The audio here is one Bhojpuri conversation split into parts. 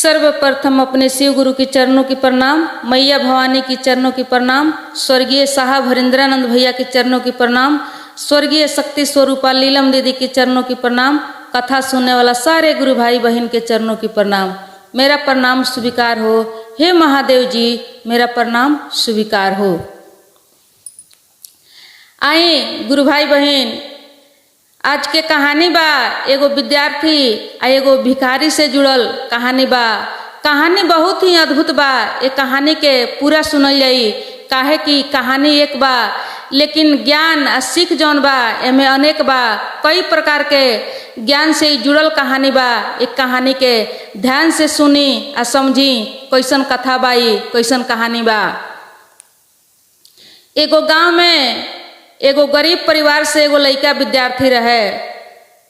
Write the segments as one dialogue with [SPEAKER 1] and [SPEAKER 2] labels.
[SPEAKER 1] सर्वप्रथम अपने शिव गुरु के चरणों की प्रणाम, मैया भवानी की चरणों की प्रणाम, स्वर्गीय साहब हरिंद्रानंद भैया के चरणों की प्रणाम, स्वर्गीय शक्ति स्वरूपा लीलम दीदी के चरणों की प्रणाम, कथा सुनने वाला सारे गुरु भाई बहन के चरणों की प्रणाम। मेरा प्रणाम स्वीकार हो। हे महादेव जी, मेरा प्रणाम स्वीकार हो। आए गुरु भाई बहन, आज के कहानी बा एगो विद्यार्थी आ एगो भिखारी से जुड़ल कहानी बा। कहानी बहुत ही अद्भुत बा। ये कहानी के पूरा सुनल जाई, काहे कि कहानी एक बा लेकिन ज्ञान आ सीख जौन बा एमे अनेक बा। कई प्रकार के ज्ञान से जुड़ल कहानी बा। एक कहानी के ध्यान से सुनी आ समझी कैसन कथा बाई, कैसन कहानी बा। एगो गांव में एगो गरीब परिवार से एगो लड़का विद्यार्थी रहे।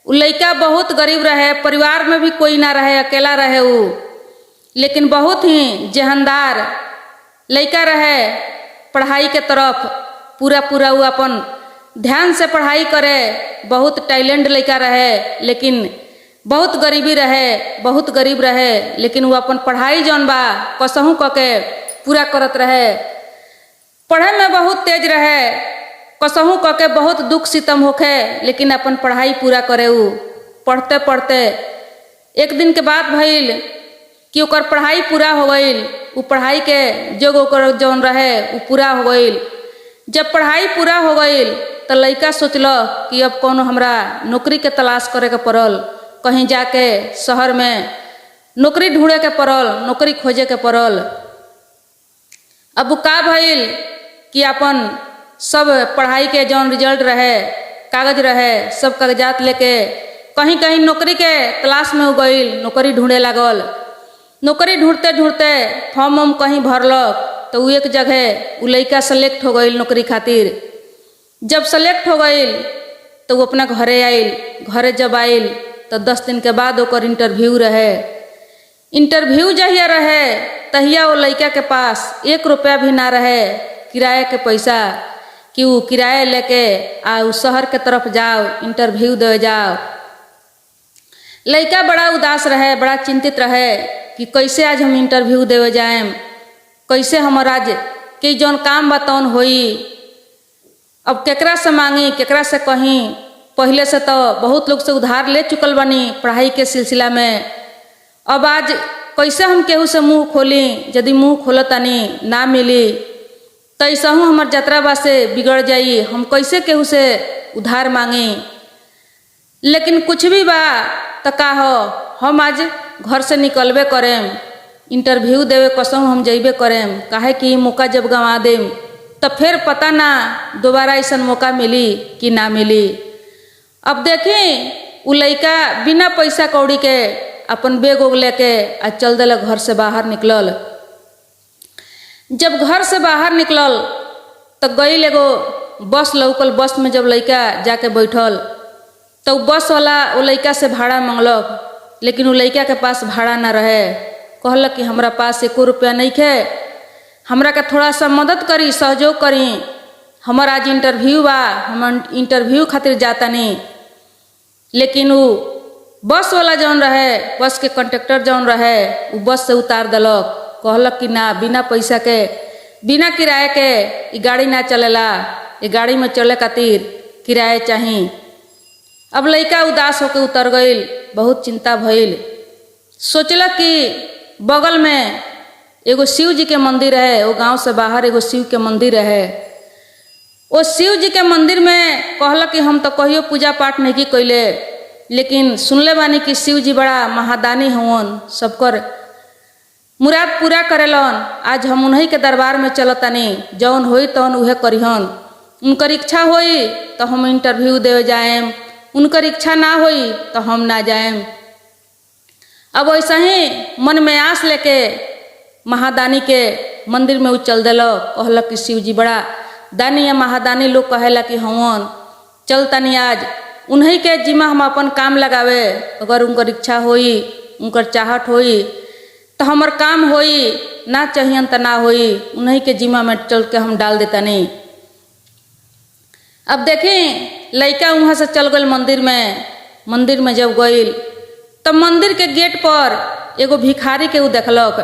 [SPEAKER 1] उ लड़का बहुत गरीब रहे, परिवार में भी कोई ना रहे, अकेला रहे उ, लेकिन बहुत ही जेहनदार लड़का रहे। पढ़ाई के तरफ पूरा वो अपन ध्यान से पढ़ाई करे। बहुत टैलेंट लड़का रहे, लेकिन बहुत गरीबी रहे, बहुत गरीब रहे, लेकिन वो अपन पढ़ाई जौन बा कसहूँ क के पूरा करत रहे। पढ़े में बहुत तेज रहे, कसहूँ क के बहुत दुख सितम होखे, लेकिन अपन पढ़ाई पूरा करे। उ पढ़ते पढ़ते एक दिन के बाद भइल कि ओकर पढ़ाई पूरा हो गईल। उ पढ़ाई के जोग ओकर जौन रहे उ पूरा हो गईल। जब पढ़ाई पूरा हो गईल तो लड़का सोचल कि अब कौनो हमरा नौकरी के तलाश करे के पड़ल, कहीं जाके शहर में नौकरी ढूंढे के पड़ल, नौकरी खोजे के पड़ल। अब का भइल कि अपन सब पढ़ाई के जौन रिजल्ट रहे, कागज रहे, सब कागजात लेके कहीं कहीं नौकरी के तलाश में हो गईल, नौकरी ढूंढे लागल। नौकरी ढूंढते ढूंढते फॉर्म वॉर्म कहीं भरलक तो उ एक जगह उ लड़का सेलेक्ट हो गईल नौकरी खातिर। जब सेलेक्ट हो गईल तो वो अपना घरे आइल। घरे जब आइल तो 10 दिन के बाद ओकर इंटरव्यू रहे। इंटरव्यू जहिया रहे तहिया वो लड़का के पास 1 रुपया भी ना रहे किराए के पैसा कि वो किराया लेके आ उ शहर के तरफ जाओ, इंटरव्यू दे जाओ। लड़का बड़ा उदास रहे, बड़ा चिंतित रहे कि कैसे आज हम इंटरव्यू देवे जाएम, कैसे हमर आज के जौन काम बा तौन होई। अब केकरा से मांगी, केकरा से कहीं। पहले से तो बहुत लोग से उधार ले चुकल बानी पढ़ाई के सिलसिला में। अब आज कैसे हम केहू से मुंह खोली, यदि मुंह खोलतानी ना मिली तो ऐसा हूँ हमार यात्रा बा से बिगड़ जाई। हम कैसे केहू से उधार मांगी। लेकिन कुछ भी बा तो का हो, हम आज घर से निकलबे करेम, इंटरव्यू देवे कसम हम जइबे करेम। काहे कि मौका जब गंवा देम तो फिर पता ना दोबारा ऐसा मौका मिली कि ना मिली। अब देखी उ लड़का बिना पैसा कौड़ी के अपन बैग उग लेके आ चल दिल घर से बाहर निकलल। जब घर से बाहर निकलल तो गईल एगो बस लौकल। बस में जब लड़का जाके बैठल तो बस वाला वो लड़का से भाड़ा मांगलक, लेकिन वो लड़का के पास भाड़ा ना रहे। कहलक कि हमरा पास 1 रुपया नहीं खे, हमरा के थोड़ा सा मदद करी, सहयोग करी, हमार आज इंटरव्यू बा, हम इंटरव्यू खातिर जातानी। लेकिन वो बस वाला जौन रहे, बस के कंडक्टर जौन रहे, वो बस से उतार दिलक। कहलक कि ना, बिना पैसा के, बिना किराए के ये गाड़ी ना चलेला, ये गाड़ी में चले खातिर किराया चाही। अब लड़का उदास होकर उतर गईल, बहुत चिंता भइल। सोचलक कि बगल में एगो शिव जी के मंदिर है, वो गांव से बाहर एगो शिव के मंदिर है। वो शिव जी के मंदिर में कहलक कि हम तो कहियो पूजा पाठ नहीं कैले, लेकिन सुनले बानी कि शिव जी बड़ा महादानी हवन, सबकर मुराद पूरा करेलन। आज हम उन्हीं के दरबार में चलतानी, जौन होई तौन उहे करिहन। उनकर इच्छा होई तो हम इंटरव्यू देवे जाएम, उनकर इच्छा ना होई तो हम ना जाएम। अब वैसा ही मन में आस लेके महादानी के मंदिर में उ चल दिलो। कहलक कि शिव जी बड़ा दानी या महादानी लोग कहेला कि हवन, चल तनी आज उन्हीं के जिम्मा हम अपन काम लगावे। अगर उनकर इच्छा होई, उनकर चाहत होई तो हमर काम होई, ना चाहिए तो ना होई, उन्हीं के जिम्मा में चल के हम डाल देता नहीं। अब देखी लड़का वहाँ से चल गई मंदिर में। मंदिर में जब गईल तो मंदिर के गेट पर एगो भिखारी के ऊ देखलक।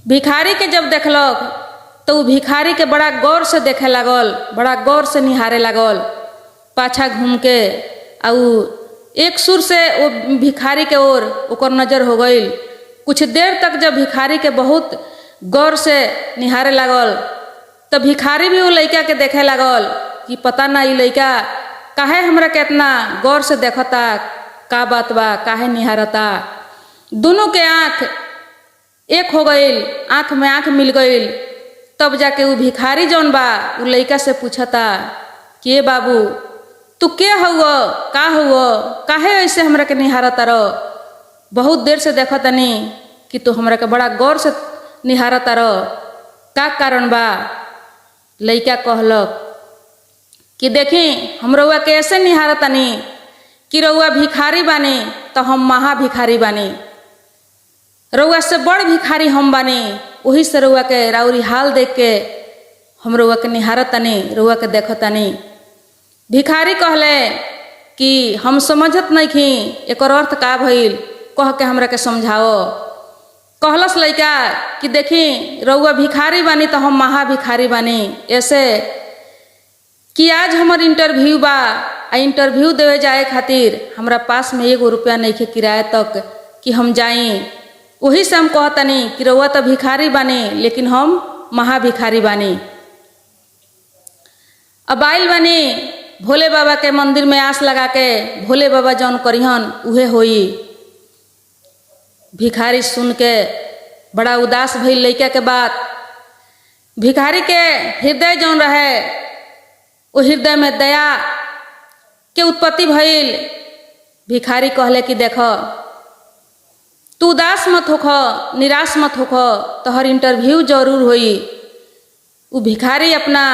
[SPEAKER 1] भिखारी के जब देखलक तो ऊ भिखारी के बड़ा गौर से देखे लागल, बड़ा गौर से निहारे लागल। पाछा घूम के आ ऊ एक सुर से वो भिखारी के ओर ओकर नजर हो गई। कुछ देर तक जब भिखारी के बहुत गौर से निहारे लागल तो भिखारी भी वो लड़का के देखे लागल कि पता ना ये लड़का काहे हमरा के इतना गौर से देखता, का बात बा, काहे निहारता। दोनों के आँख एक हो गई, आँख में आँख मिल गई। तब जाके वो भिखारी जौन बा वो लड़का से पूछता कि बाबू तू के हुआ, का हुआ, काहे ऐसे हमरा के निहारता रहो, बहुत देर से देखतनी कि तू हमरा के बड़ा गौर से निहारता रहो, का कारण बा। लड़का कहलक कि देखी हम रउआ के ऐसे निहारतनी कि रउआ भिखारी बानी तो हम महा भिखारी बानी, रउआ से बड़ भिखारी हम बानी। वही से रउआ के राउरी हाल देख के हम रउआ के निहारतनी, रउआ के देखतनी। भिखारी कहले कि हम समझत नहीं खी एकर अर्थ का भइल, कह के हमरा के समझाओ। कहलस लड़का कि देखी रउआ भिखारी बानी तो हम महा भिखारी बानी, ऐसे कि आज हमार इंटरव्यू बा, आ इंटरव्यू देवे जाए खातिर हमरा पास में 1 रुपया नहीं खे किराया तक कि हम जाई। वही से हम कहतनी कि रउआ तो भिखारी बानी लेकिन हम महा भिखारी बानी। अब आइल बानी भोले बाबा के मंदिर में आस लगा के, भोले बाबा जौन करिहन उहे होई। भिखारी सुन के बड़ा उदास भइल लड़का के बात। भिखारी के हृदय जौन रहे वो हृदय में दया के उत्पत्ति भइल। भिखारी कहले कि देखो तू उदास मत होख, निराश मत होख, तोहर इंटरव्यू जरूर होई। वो भिखारी अपना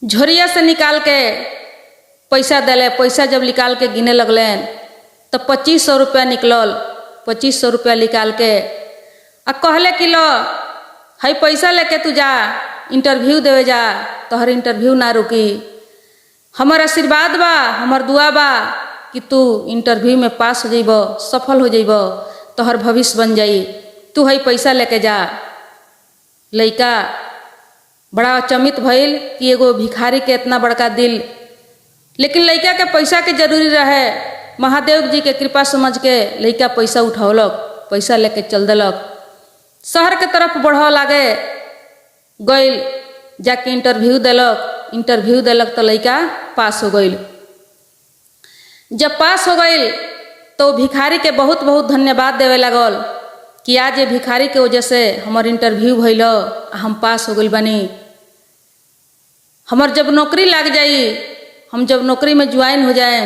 [SPEAKER 1] झोरिया से निकाल के पैसा दिले। पैसा जब निकाल के गिने लगलन तो 2500 रुपया निकलल। 2500 रुपया निकाल के आ कहले कि लो है पैसा लेके तू जा, इंटरव्यू देवे जा, तोहर इंटरव्यू ना रुकी। हमर आशीर्वाद बा, हमर दुआ बा कि तू इंटरव्यू में पास हो जाइब, सफल हो जाइब, तोहर भविष्य बन जाई, तू है पैसा लेके जा। लड़का बड़ा अचंभित भइल कि एगो भिखारी के इतना बड़का दिल। लेकिन लड़का के पैसा के जरूरी रहे। महादेव जी के कृपा समझ के लड़का पैसा उठौलक, पैसा लेके चल देलक। शहर के तरफ बढ़ लागे गइल, जाके इंटरव्यू देलक। इंटरव्यू देलक तो लड़का पास हो गइल। जब पास हो गइल तो भिखारी के बहुत बहुत धन्यवाद देवे लागल कि आज ये भिखारी के वजह से हमार इंटरव्यू भइल, हम पास हो गइल बानी। हमार जब नौकरी लग जाई, हम जब नौकरी में ज्वाइन हो जाए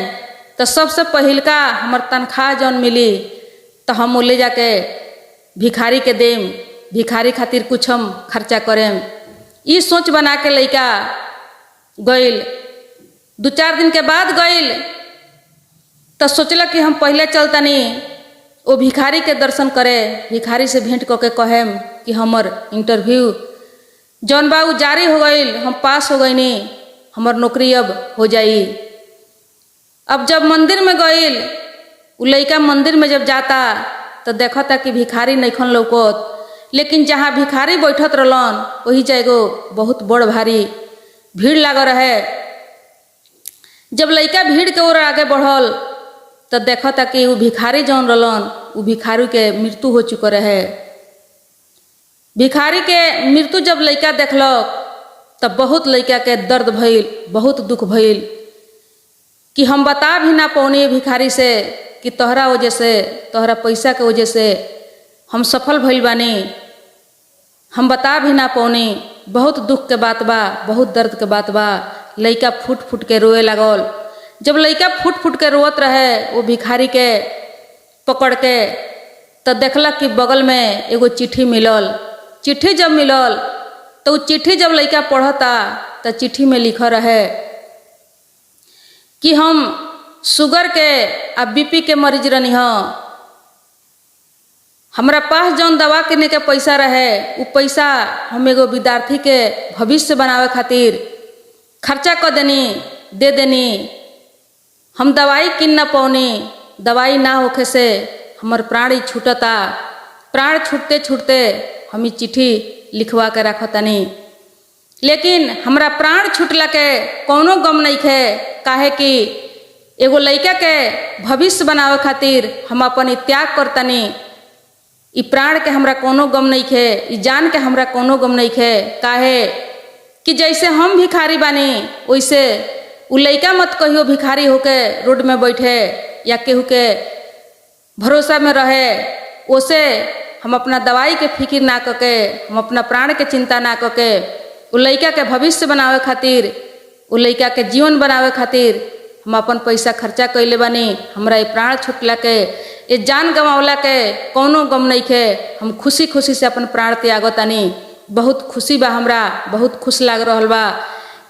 [SPEAKER 1] तो सबसे पहिलका हमार तनख्वाह जौन मिली तो हम वो ले जाके भिखारी के देम, भिखारी खातिर कुछ हम खर्चा करेम। ये सोच बना के लड़का गइल। 2-4 दिन के बाद गइल तो सोचला कि हम पहले चलतनी वो भिखारी के दर्शन करे, भिखारी से भेंट करके कहेम कि हमर इंटरव्यू जौन बा उ जारी हो गइल, हम पास हो गईनी, हमर नौकरी अब हो जाई। अब जब मंदिर में गइल, उ लड़का मंदिर में जब जाता तो देखता कि भिखारी नइखन लौकत। लेकिन जहाँ भिखारी बैठत रहलन वही जगह बहुत बड़ भारी भीड़ लागल रहे। जब लड़का भीड़ के ओर आगे बढ़ल तो देखता कि वो भिखारी जौन रहलन वो भिखारी के मृत्यु हो चुका रहे। भिखारी के मृत्यु जब लड़का देखलक तब बहुत लड़का के दर्द भइल, बहुत दुख भइल कि हम बता भी ना पौनी भिखारी से कि तोहरा वजह से, तोहरा पैसा के वजह से हम सफल भइल बानी, हम बता भी ना पौनी। बहुत दुख के बात बा, बहुत दर्द के बात बा। लड़का फूट फूट के रोए लागल। जब लड़का फूट फूट के रोवत रहे वो भिखारी के पकड़ के तो देखलक कि बगल में एगो चिट्ठी मिलल। चिट्ठी जब मिलल तो चिट्ठी जब लड़का पढ़ता तो चिट्ठी में लिखल रहे कि हम शुगर के आ बीपी के मरीज रहनी ह। हमरा पास जौन दवा किने के पैसा रहे वो पैसा हम एगो विद्यार्थी के भविष्य बनावे खातिर खर्चा कर देनी, दे देनी। हम दवाई किन ना पौनी, दवाई ना होखे से हमर प्राण ही छूटता। प्राण छूटते छूटते हम ई चिट्ठी लिखवा के रखतनी, लेकिन हमरा प्राण छूटला के कौनो गम नहीं खे। काहे कि एगो लड़का के भविष्य बनावे खातिर हम अपन त्याग करतनी। ई प्राण के हमरा कोनो गम नहीं खे, ई जान के हमरा कोनो गम नहीं खे। काहे कि जैसे हम भिखारी बानी वैसे उ लड़का मत कहियो भिखारी होके रोड में बैठे या केहू के भरोसा में रहे। ओसे हम अपना दवाई के फिक्र ना करके, हम अपना प्राण के चिंता ना करके उ लड़का के भविष्य बनावे खातिर, उ लड़का के जीवन बनावे खातिर हम अपन पैसा खर्चा कैले बानी। हमरा ये प्राण छुटला के, ये जान गंवावला के कौनो गम नहीं खे। हम खुशी खुशी से अपन प्राण त्यागतानी। बहुत खुशी बा, हमरा बहुत खुश लाग रहल बा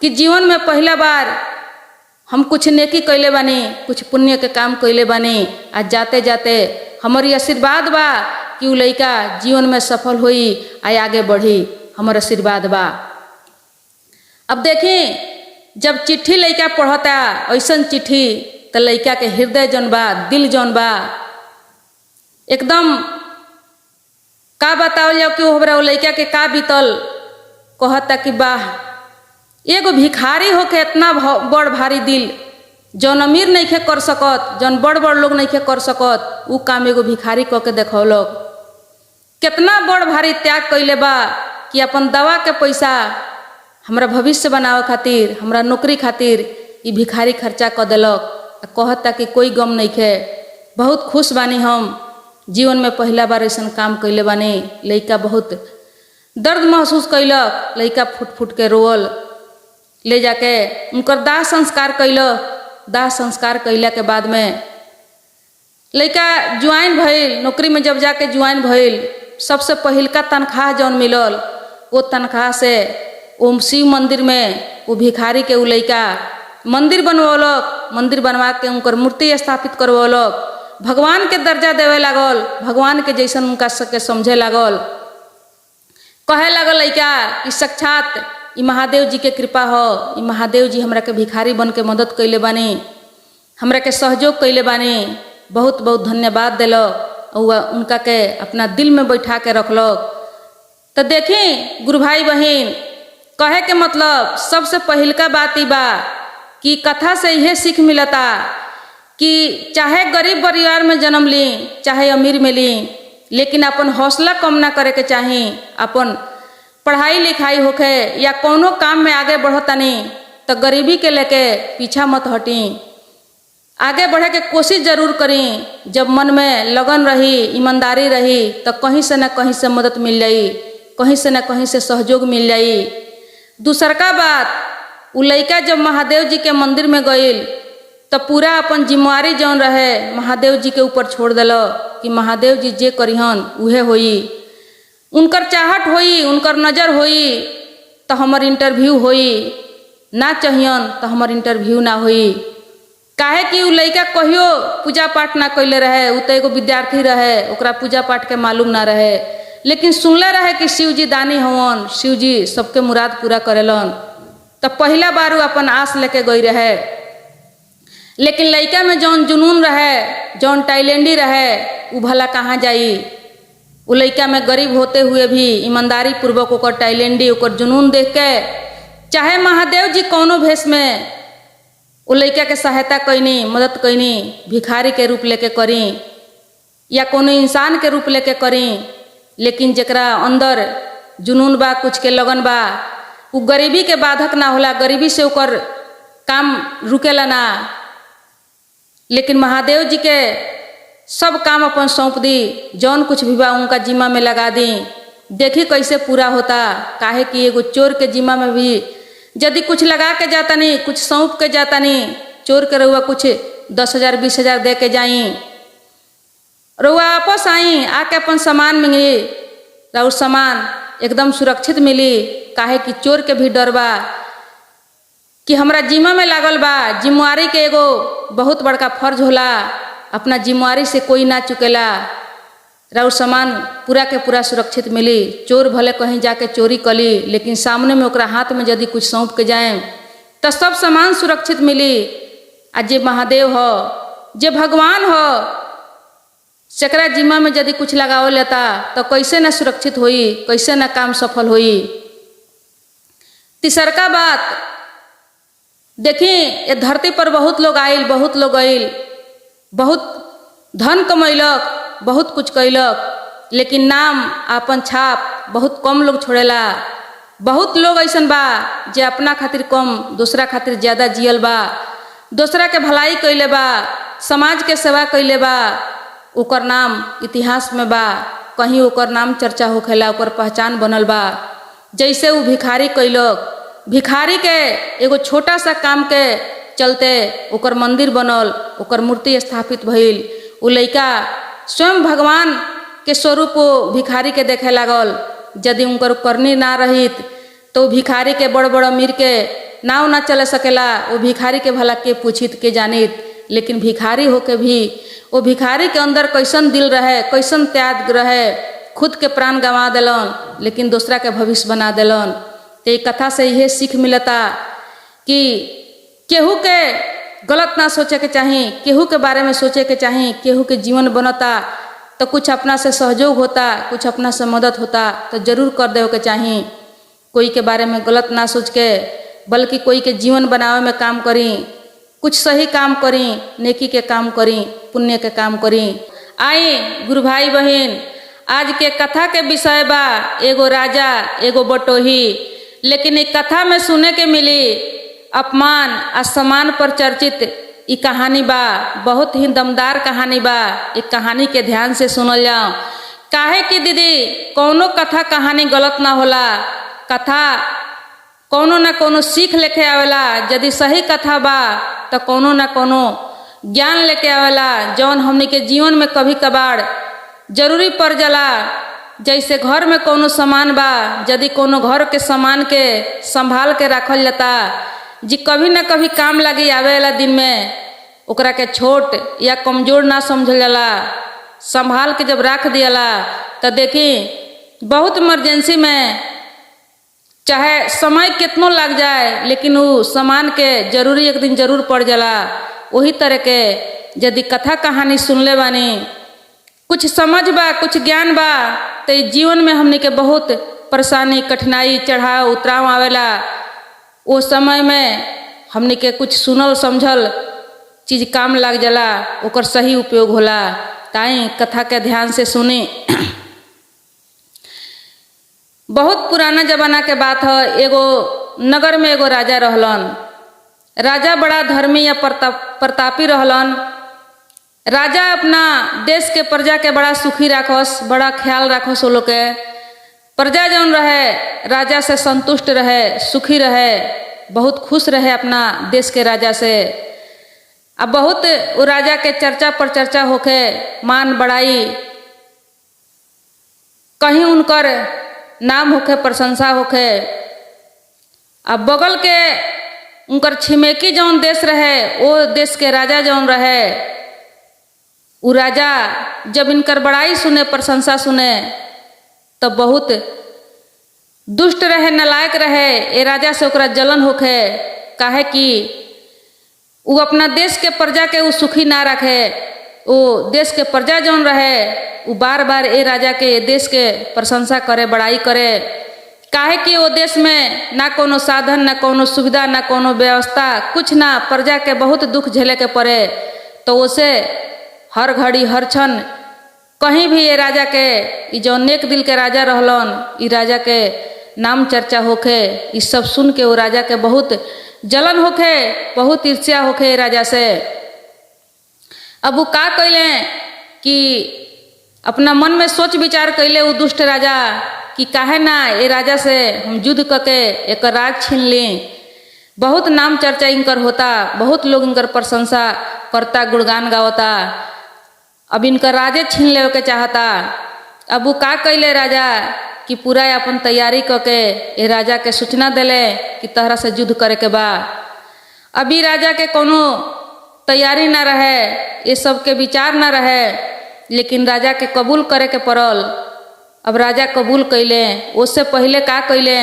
[SPEAKER 1] कि जीवन में पहला बार हम कुछ नेकी कैले बानी, कुछ पुण्य के काम कैले बानी। आज जाते जाते हमारी आशीर्वाद बा कि उ लड़का जीवन में सफल हुई आ आगे बढ़ी। हमार आशीर्वाद बा। अब देखी जब चिट्ठी लड़का पढ़ता, ऐसन चिट्ठी तो लड़का के हृदय जौन बा, दिल जौन बा, एकदम का बतावल जाओ कि हमरा वो लड़का के का बीतल। कहता कि वाह, एगो भिखारी होके इतना बड़ भारी दिल, जौन अमीर नहीं खे कर सकत, जौन बड़ बड़ लोग नहीं खे कर सकत, उ काम एगो भिखारी कह के देखौलक। कितना बड़ भारी त्याग कैले बा कि अपन दवा के पैसा हमरा भविष्य बनावे खातिर, हमरा नौकरी खातिर ई भिखारी खर्चा कर देलक। कहता कि कोई गम नहीं खे, बहुत खुश बानी, हम जीवन में पहला बार ऐसा काम कैले बानी। लड़का बहुत दर्द महसूस कैलक, लड़का फुट फुट के रोवल। ले जाके उनकर दाह संस्कार कैलक। दाह संस्कार कैला के बाद में लड़का ज्वाइन भइल, नौकरी में जब जाके ज्वाइन भइल, सबसे पहिलका तनख्वाह जौन मिलल, वो तनख्वाह से ओम शिव मंदिर में वो भिखारी के उ लड़का मंदिर बनवलक। मंदिर बनवा के उनकर मूर्ति स्थापित करवलक। भगवान के दर्जा देवे लागल, भगवान के जैसन उनका सबके समझे लागल। कहे लागल लड़का कि साक्षात ई महादेव जी के कृपा हो, ई महादेव जी हमरा के भिखारी बन के मदद कैले बानी, हमरा के सहयोग कैले बानी। बहुत बहुत धन्यवाद दिलक और उनका के अपना दिल में बैठा के रखलक। तो देखी गुरु भाई बहन, कहे के मतलब सबसे पहिलका बात ई बा कि कथा से यह सीख मिलता कि चाहे गरीब परिवार में जन्म ली, चाहे अमीर में ली, लेकिन अपन हौसला कम ना करे के चाही। अपन पढ़ाई लिखाई होके या कोनो काम में आगे बढ़तनी तो गरीबी के लेके पीछा मत हटी, आगे बढ़े के कोशिश जरूर करी। जब मन में लगन रही, ईमानदारी रही, तो कहीं से न कहीं से मदद मिल जाई, कहीं से न कहीं से सहयोग मिल जाई। दूसर का बात, उ लड़का जब महादेव जी के मंदिर में गईल तो पूरा अपन जिम्मेवारी जौन रहे महादेव जी के ऊपर छोड़ दिल कि महादेव जी जे करिहन उहे होई। उनकर चाहत होई, उनकर नज़र होई तो हमर इंटरव्यू होई, ना चाहियन तो हमर इंटरव्यू ना होई। काहे कि उ लड़का कहियो पूजा पाठ ना कैले रहे, उ तो एगो विद्यार्थी रहे, ओकरा पूजा पाठ के मालूम ना रहे, लेकिन सुनले रहे कि शिव जी दानी हवन, शिव जी सबके मुराद पूरा करेलन। तो पहला बार उ अपन आस लेके गई रहे। लेकिन लड़का में जौन जुनून रहे, जौन टैलेंटी रहे, उ भला कहाँ जाई। उ लड़का में गरीब होते हुए भी ईमानदारी पूर्वक ओकर टैलेंटी, ओकर जुनून देख के चाहे महादेव जी कौनो भेष में उ लड़का के सहायता कैनी, मदद कैनी, भिखारी के रूप लेके करी या कोनो इंसान के रूप लेके करी, लेकिन जकरा अंदर जुनून बा, कुछ के लगन बा, उ गरीबी के बाधक ना होला, गरीबी से ओकर काम रुकेला ना। लेकिन महादेव जी के सब काम अपन सौंप दी, जौन कुछ भी बा उनका जिम्मा में लगा दी, देखी कैसे पूरा होता। काहे कि एगो चोर के जिम्मा में भी यदि कुछ लगा के जाता नहीं, कुछ सौंप के जाता नहीं, चोर के रहुआ कुछ 10,000 20,000 दे के जाई, रहुआ वापस आई, आके अपन सामान मिली, रहुआ सामान एकदम सुरक्षित मिली। काहे कि चोर के भी डर बा कि हमरा जिम्मा में लागल बा। जिम्मेवारी के एगो बहुत बड़का फर्ज होला, अपना जिम्मेवारी से कोई ना चुकेला। रहुआ सामान पूरा के पूरा सुरक्षित मिली। चोर भले कहीं जाके चोरी कली, लेकिन सामने में ओकरा हाथ में यदि कुछ सौंप के जाए तो सब सामान सुरक्षित मिली। आ जे महादेव हो, जे भगवान हो, चकरा जिम्मा में यदि कुछ लगाव लेता तो कैसे न सुरक्षित होई, कैसे न काम सफल होई। तीसरका बात देखी, ये धरती पर बहुत लोग आइल, बहुत लोग गइल, बहुत धन कमैलक, बहुत कुछ कैलक, लेकिन नाम आपन छाप बहुत कम लोग छोड़ेला। बहुत लोग ऐसन बा जे अपना खातिर कम, दूसरा खातिर ज्यादा जियल बा, दूसरा के भलाई कैले बा, समाज के सेवा कैले बा, ओकर नाम इतिहास में बा, कहीं ओकर नाम चर्चा होखेला, ओकर पहचान बनल बा। जैसे वो भिखारी कैलक, भिखारी के एगो छोटा सा काम के चलते ओकर मंदिर बनल, ओकर मूर्ति स्थापित भइल। उ लइका स्वयं भगवान के स्वरूप भिखारी के देखे लागल। यदि उनकर करनी ना रहित तो भिखारी के बड़ बड़ अमीर के नाव ना चले सकेला, वो भिखारी के भला के पूछित के जानित। लेकिन भिखारी होके भी वो भिखारी के अंदर कैसन दिल रहे, कैसन त्याग रहे, खुद के प्राण गंवा दिलन लेकिन दूसरा के भविष्य बना दिलन। तो एक कथा से यह सीख मिलता कि केहू के गलत ना सोचे के चाही, केहू के बारे में सोचे के चाही। केहू के जीवन बनता तो कुछ अपना से सहयोग होता, कुछ अपना से मदद होता तो जरूर कर देवे के चाही। कोई के बारे में गलत ना सोच के बल्कि कोई के जीवन बनावे में काम करी, कुछ सही काम करी, नेकी के काम करी, पुण्य के काम करी। आई गुरु भाई बहन, आज के कथा के विषय बा एगो राजा एगो बटोही। लेकिन एक कथा में सुने के मिली अपमान असमान पर चर्चित ई कहानी बा, बहुत ही दमदार कहानी बा। एक कहानी के ध्यान से सुनल जाओ। काहे कि दीदी कौनो कथा कहानी गलत ना होला, कथा कौनो ना कौनो सीख लेके आवेला। यदि सही कथा बा तो कौनो ना कौनो ज्ञान लेके आवेला, जौन हमनी के जीवन में कभी कभार जरूरी पड़ जाला। जैसे घर में कौनो सामान बा, यदि कौनो घर के सामान के संभाल के रखल जाता जी कभी ना कभी काम लगी आवेला दिन में, ओकरा के छोट या कमजोर ना समझल जाला। संभाल के जब रख दियाला तो देखी बहुत इमरजेंसी में चाहे समय कितनो लग जाए लेकिन वो सामान के जरूरी एक दिन जरूर पड़ जाला। वही तरह के यदि कथा कहानी सुनले बानी, कुछ समझ बा, कुछ ज्ञान बा, तो जीवन में हमने के बहुत परेशानी कठिनाई चढ़ाव उतराव आवेला। वो समय में हमने के कुछ सुनल समझल चीज काम लग जाला, ओकर सही उपयोग होला। ताई कथा के ध्यान से सुनी। बहुत पुराना जमाना के बात है। एगो नगर में एगो राजा रहलन। राजा बड़ा धर्मी या प्रतापी रहलन। राजा अपना देश के प्रजा के बड़ा सुखी राखस, बड़ा ख्याल राखस। वो लोग के प्रजा जौन रहे राजा से संतुष्ट रहे, सुखी रहे, बहुत खुश रहे अपना देश के राजा से। अब बहुत वो राजा के चर्चा पर चर्चा होके, मान बढ़ाई, कहीं उनकर नाम होके, प्रशंसा होके। अब बगल के उनकर छिमेकी जौन देश रहे, वो देश के राजा जौन रहे, वो राजा जब इनकर बड़ाई सुने, प्रशंसा सुने, तब बहुत दुष्ट रहे, नालायक रहे। ए राजा से ओकरा जलन होके। काहे कि वो अपना देश के प्रजा के वो सुखी ना रखे। वो देश के प्रजा जौन रहे वो बार बार ए राजा के देश के प्रशंसा करे, बड़ाई करे। काहे कि वो देश में ना कोनो साधन, ना कोनो सुविधा, ना कोनो व्यवस्था, कुछ ना, प्रजा के बहुत दुख झेले के पड़े। तो उसे हर घड़ी हर क्षण कहीं भी ये राजा के, ई जो नेक दिल के राजा रहलन, ई राजा के नाम चर्चा होके। ई सब सुन के वो राजा के बहुत जलन होके, बहुत ईर्ष्या होके राजा से। अब वो का कैले कि अपना मन में सोच विचार कैले वो दुष्ट राजा कि काहे ना ये राजा से हम युद्ध करके एक राज छीन ली। बहुत नाम चर्चा इनकर होता, बहुत लोग इनकर प्रशंसा करता, गुणगान गावता। अब इनकर राजे छीन ले के चाहता। अब वो का कैले राजा कि पूरा अपन तैयारी करके ये राजा के सूचना दिले कि तहरा से युद्ध करे के बा। अभी राजा के कोनो तैयारी ना रहे, ये सब के विचार ना रहे, लेकिन राजा के कबूल करे के पड़ल। अब राजा कबूल कैले। उससे पहले का कैले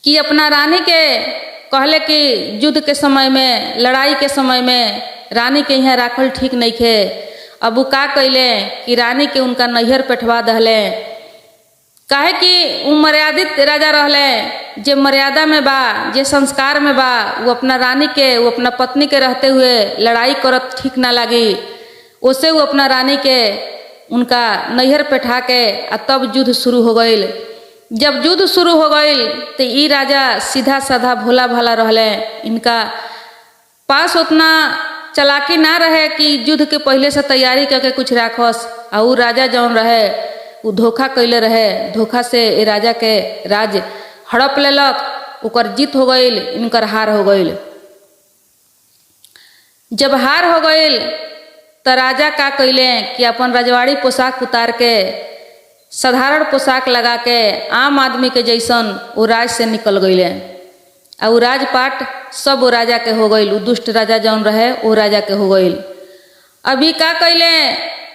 [SPEAKER 1] कि अपना रानी के कहले कि युद्ध के समय में, लड़ाई के समय में रानी के यहाँ राखल ठीक नहीं खे। अब उ का कैले कि रानी के उनका नैहर पेठवा दहले। काहे कि उ मर्यादित राजा रहले, जे मर्यादा में बा, जे संस्कार में बा, वो अपना रानी के, वो अपना पत्नी के रहते हुए लड़ाई करत ठीक ना लगी। उसे वो अपना रानी के उनका नैहर पेठा के आ तब युद्ध शुरू हो गईल। जब युद्ध शुरू हो गईल तो ई राजा सीधा साधा भोला भाला रहले। इनका पास उतना चालाकी ना रहे कि युद्ध के पहले से तैयारी करके कुछ राखस। आ उ राजा जौन रहे उ धोखा कैले रहे। धोखा से ए राजा के राज हड़प लेलक, ओकर जीत हो गईल, इनकर हार हो गईल। जब हार हो गईल तो राजा का कैले कि अपन रजवाड़ी पोशाक उतार के साधारण पोशाक लगा के आम आदमी के जैसन वो राज से निकल गईले। आ उ राजपाट सब वो राजा के हो गईल। उ दुष्ट राजा जौन रहे वो राजा के हो गईल। अभी का कैले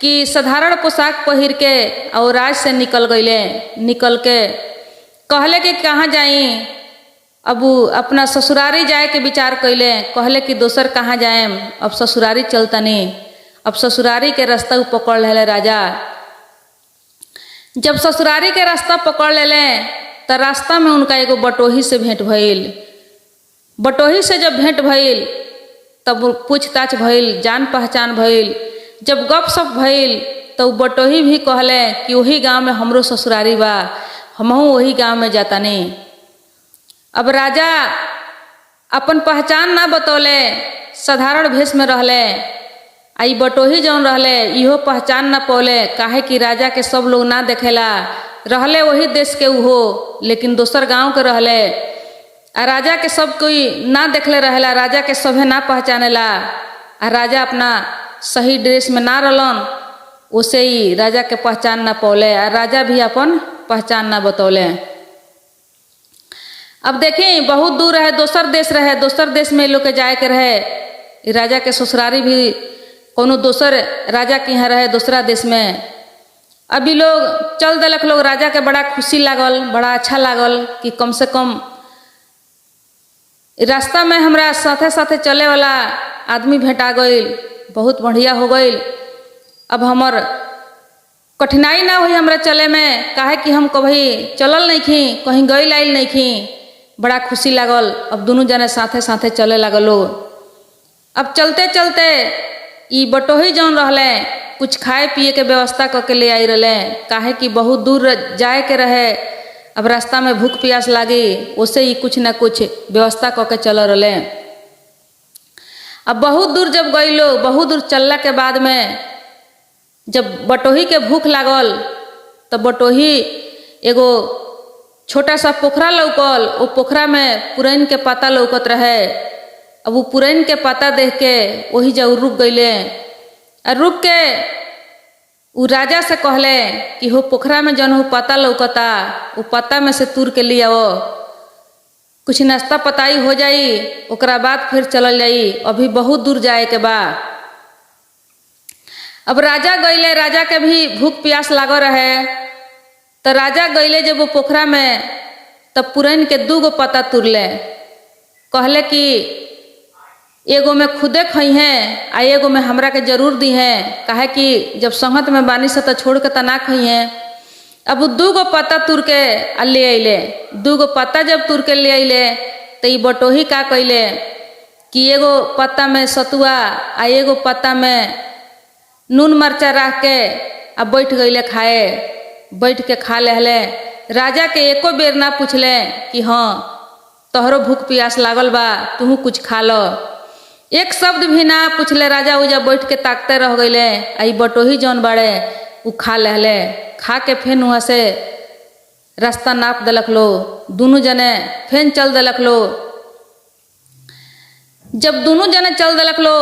[SPEAKER 1] कि साधारण पोशाक पहिर के और राज से निकल गईले। निकल के कहले कि कहाँ जाई। अब उ अपना ससुरारी जाए के विचार कैले। कहले कि दोसर कहाँ जाएम, अब ससुरारी चलतनी। अब ससुरारी के रास्ता उ पकड़ लेले राजा। जब ससुरारी के रास्ता पकड़ लेले तो रास्ता में उनका एगो बटोही से भेंट भइल। बटोही से जब भेंट भइल तब पूछताछ भइल, जान पहचान भइल। जब गप सप भइल तो बटोही भी कहले कि वही गांव में हमरो ससुरारी बा, हमहू वही गांव में जातानी। अब राजा अपन पहचान ना बतौले, साधारण भेष में रहले। आई बटोही जौन रहले इहो पहचान ना पौले। काहे कि राजा के सब लोग ना देखेला। रहले वही देश के उहो, लेकिन दोसर गांव के रहले। आ राजा के सब कोई ना देखले रहेला, राजा के सभे ना पहचानेला। आ राजा अपना सही ड्रेस में ना रहलन, उसे ही राजा के पहचान ना पौले। आ राजा भी अपन पहचान ना बतौले। अब देखी बहुत दूर रहे, दोसर देश रहे, दोसर देश में लोग के जाए के रहे। राजा के ससुरारी भी कोनो दोसर राजा के यहाँ रहे, दूसरा देश में। अभी लोग चल दिलक लोग। राजा के बड़ा खुशी लागल, बड़ा अच्छा लागल कि कम से कम रास्ता में हमरा साथे साथे चले वाला आदमी भेंटा गईल, बहुत बढ़िया हो गईल। अब हमर कठिनाई ना हुई हमरा चले में। काहे कि हम कभी चलल नहीं खी, कहीं गईल आइल नहीं खी। बड़ा खुशी लागल। अब दोनों जने साथे साथे चले लागल लोग। अब चलते चलते ई बटोही जौन रहले कुछ खाए पिए के व्यवस्था करके ले आई रहले। काहे कि बहुत दूर जाए के रहे। अब रास्ता में भूख प्यास लागी, उसे ही कुछ ना कुछ व्यवस्था करके चल रहले। अब बहुत दूर जब गई लोग, बहुत दूर चलला के बाद में जब बटोही के भूख लागल तो बटोही एगो छोटा सा पोखरा लौकल। वो पोखरा में पुरैन के पत्ता लौकत रहे। अब वो पुरैन के पत्ता देख के वही जब रुक गईले। और रुक के उ राजा से कहले कि हो पोखरा में जौन हो पत्ता लौकता, वो पत्ता में से तूर के लिए आओ, कुछ नाश्ता पताई हो जाई, ओकरा बाद फिर चलल जाई। अभी बहुत दूर जाए के बा। अब राजा गईले, राजा के भी भूख प्यास लागल रहे। तो राजा गईले जब वो पोखरा में, तब पुरैन के 2 गो पत्ता तुरले। कहले कि एगो में खुदे खई हैं आ एगो में हमरा के जरूर दी हैं। काहे कि जब संगत में बानी से तो छोड़ के तो ना खई हैं। अब 2 गो पत्ता तुर के ले अइले। 2 गो पत्ता जब तुर के ले अइले तो ई बटोही का कैले कि एगो पत्ता में सतुआ आ एगो पत्ता में नून मरचा रख के आ बैठ गईले खाए। बैठ के खा लेहले। राजा के एको बेर ना पूछले कि हाँ तोहरो भूख प्यास लागल बा, तू कुछ खा लो। एक शब्द भी ना पूछले। राजा उजा बैठ के ताकते रह गईले। आई बटोही जौन बाड़े उ खा लेहले। खा के फिर वहाँ से रास्ता नाप दिलक लो। दोनों जने फिर चल दिलक लो। जब दोनों जने चल दिलक लो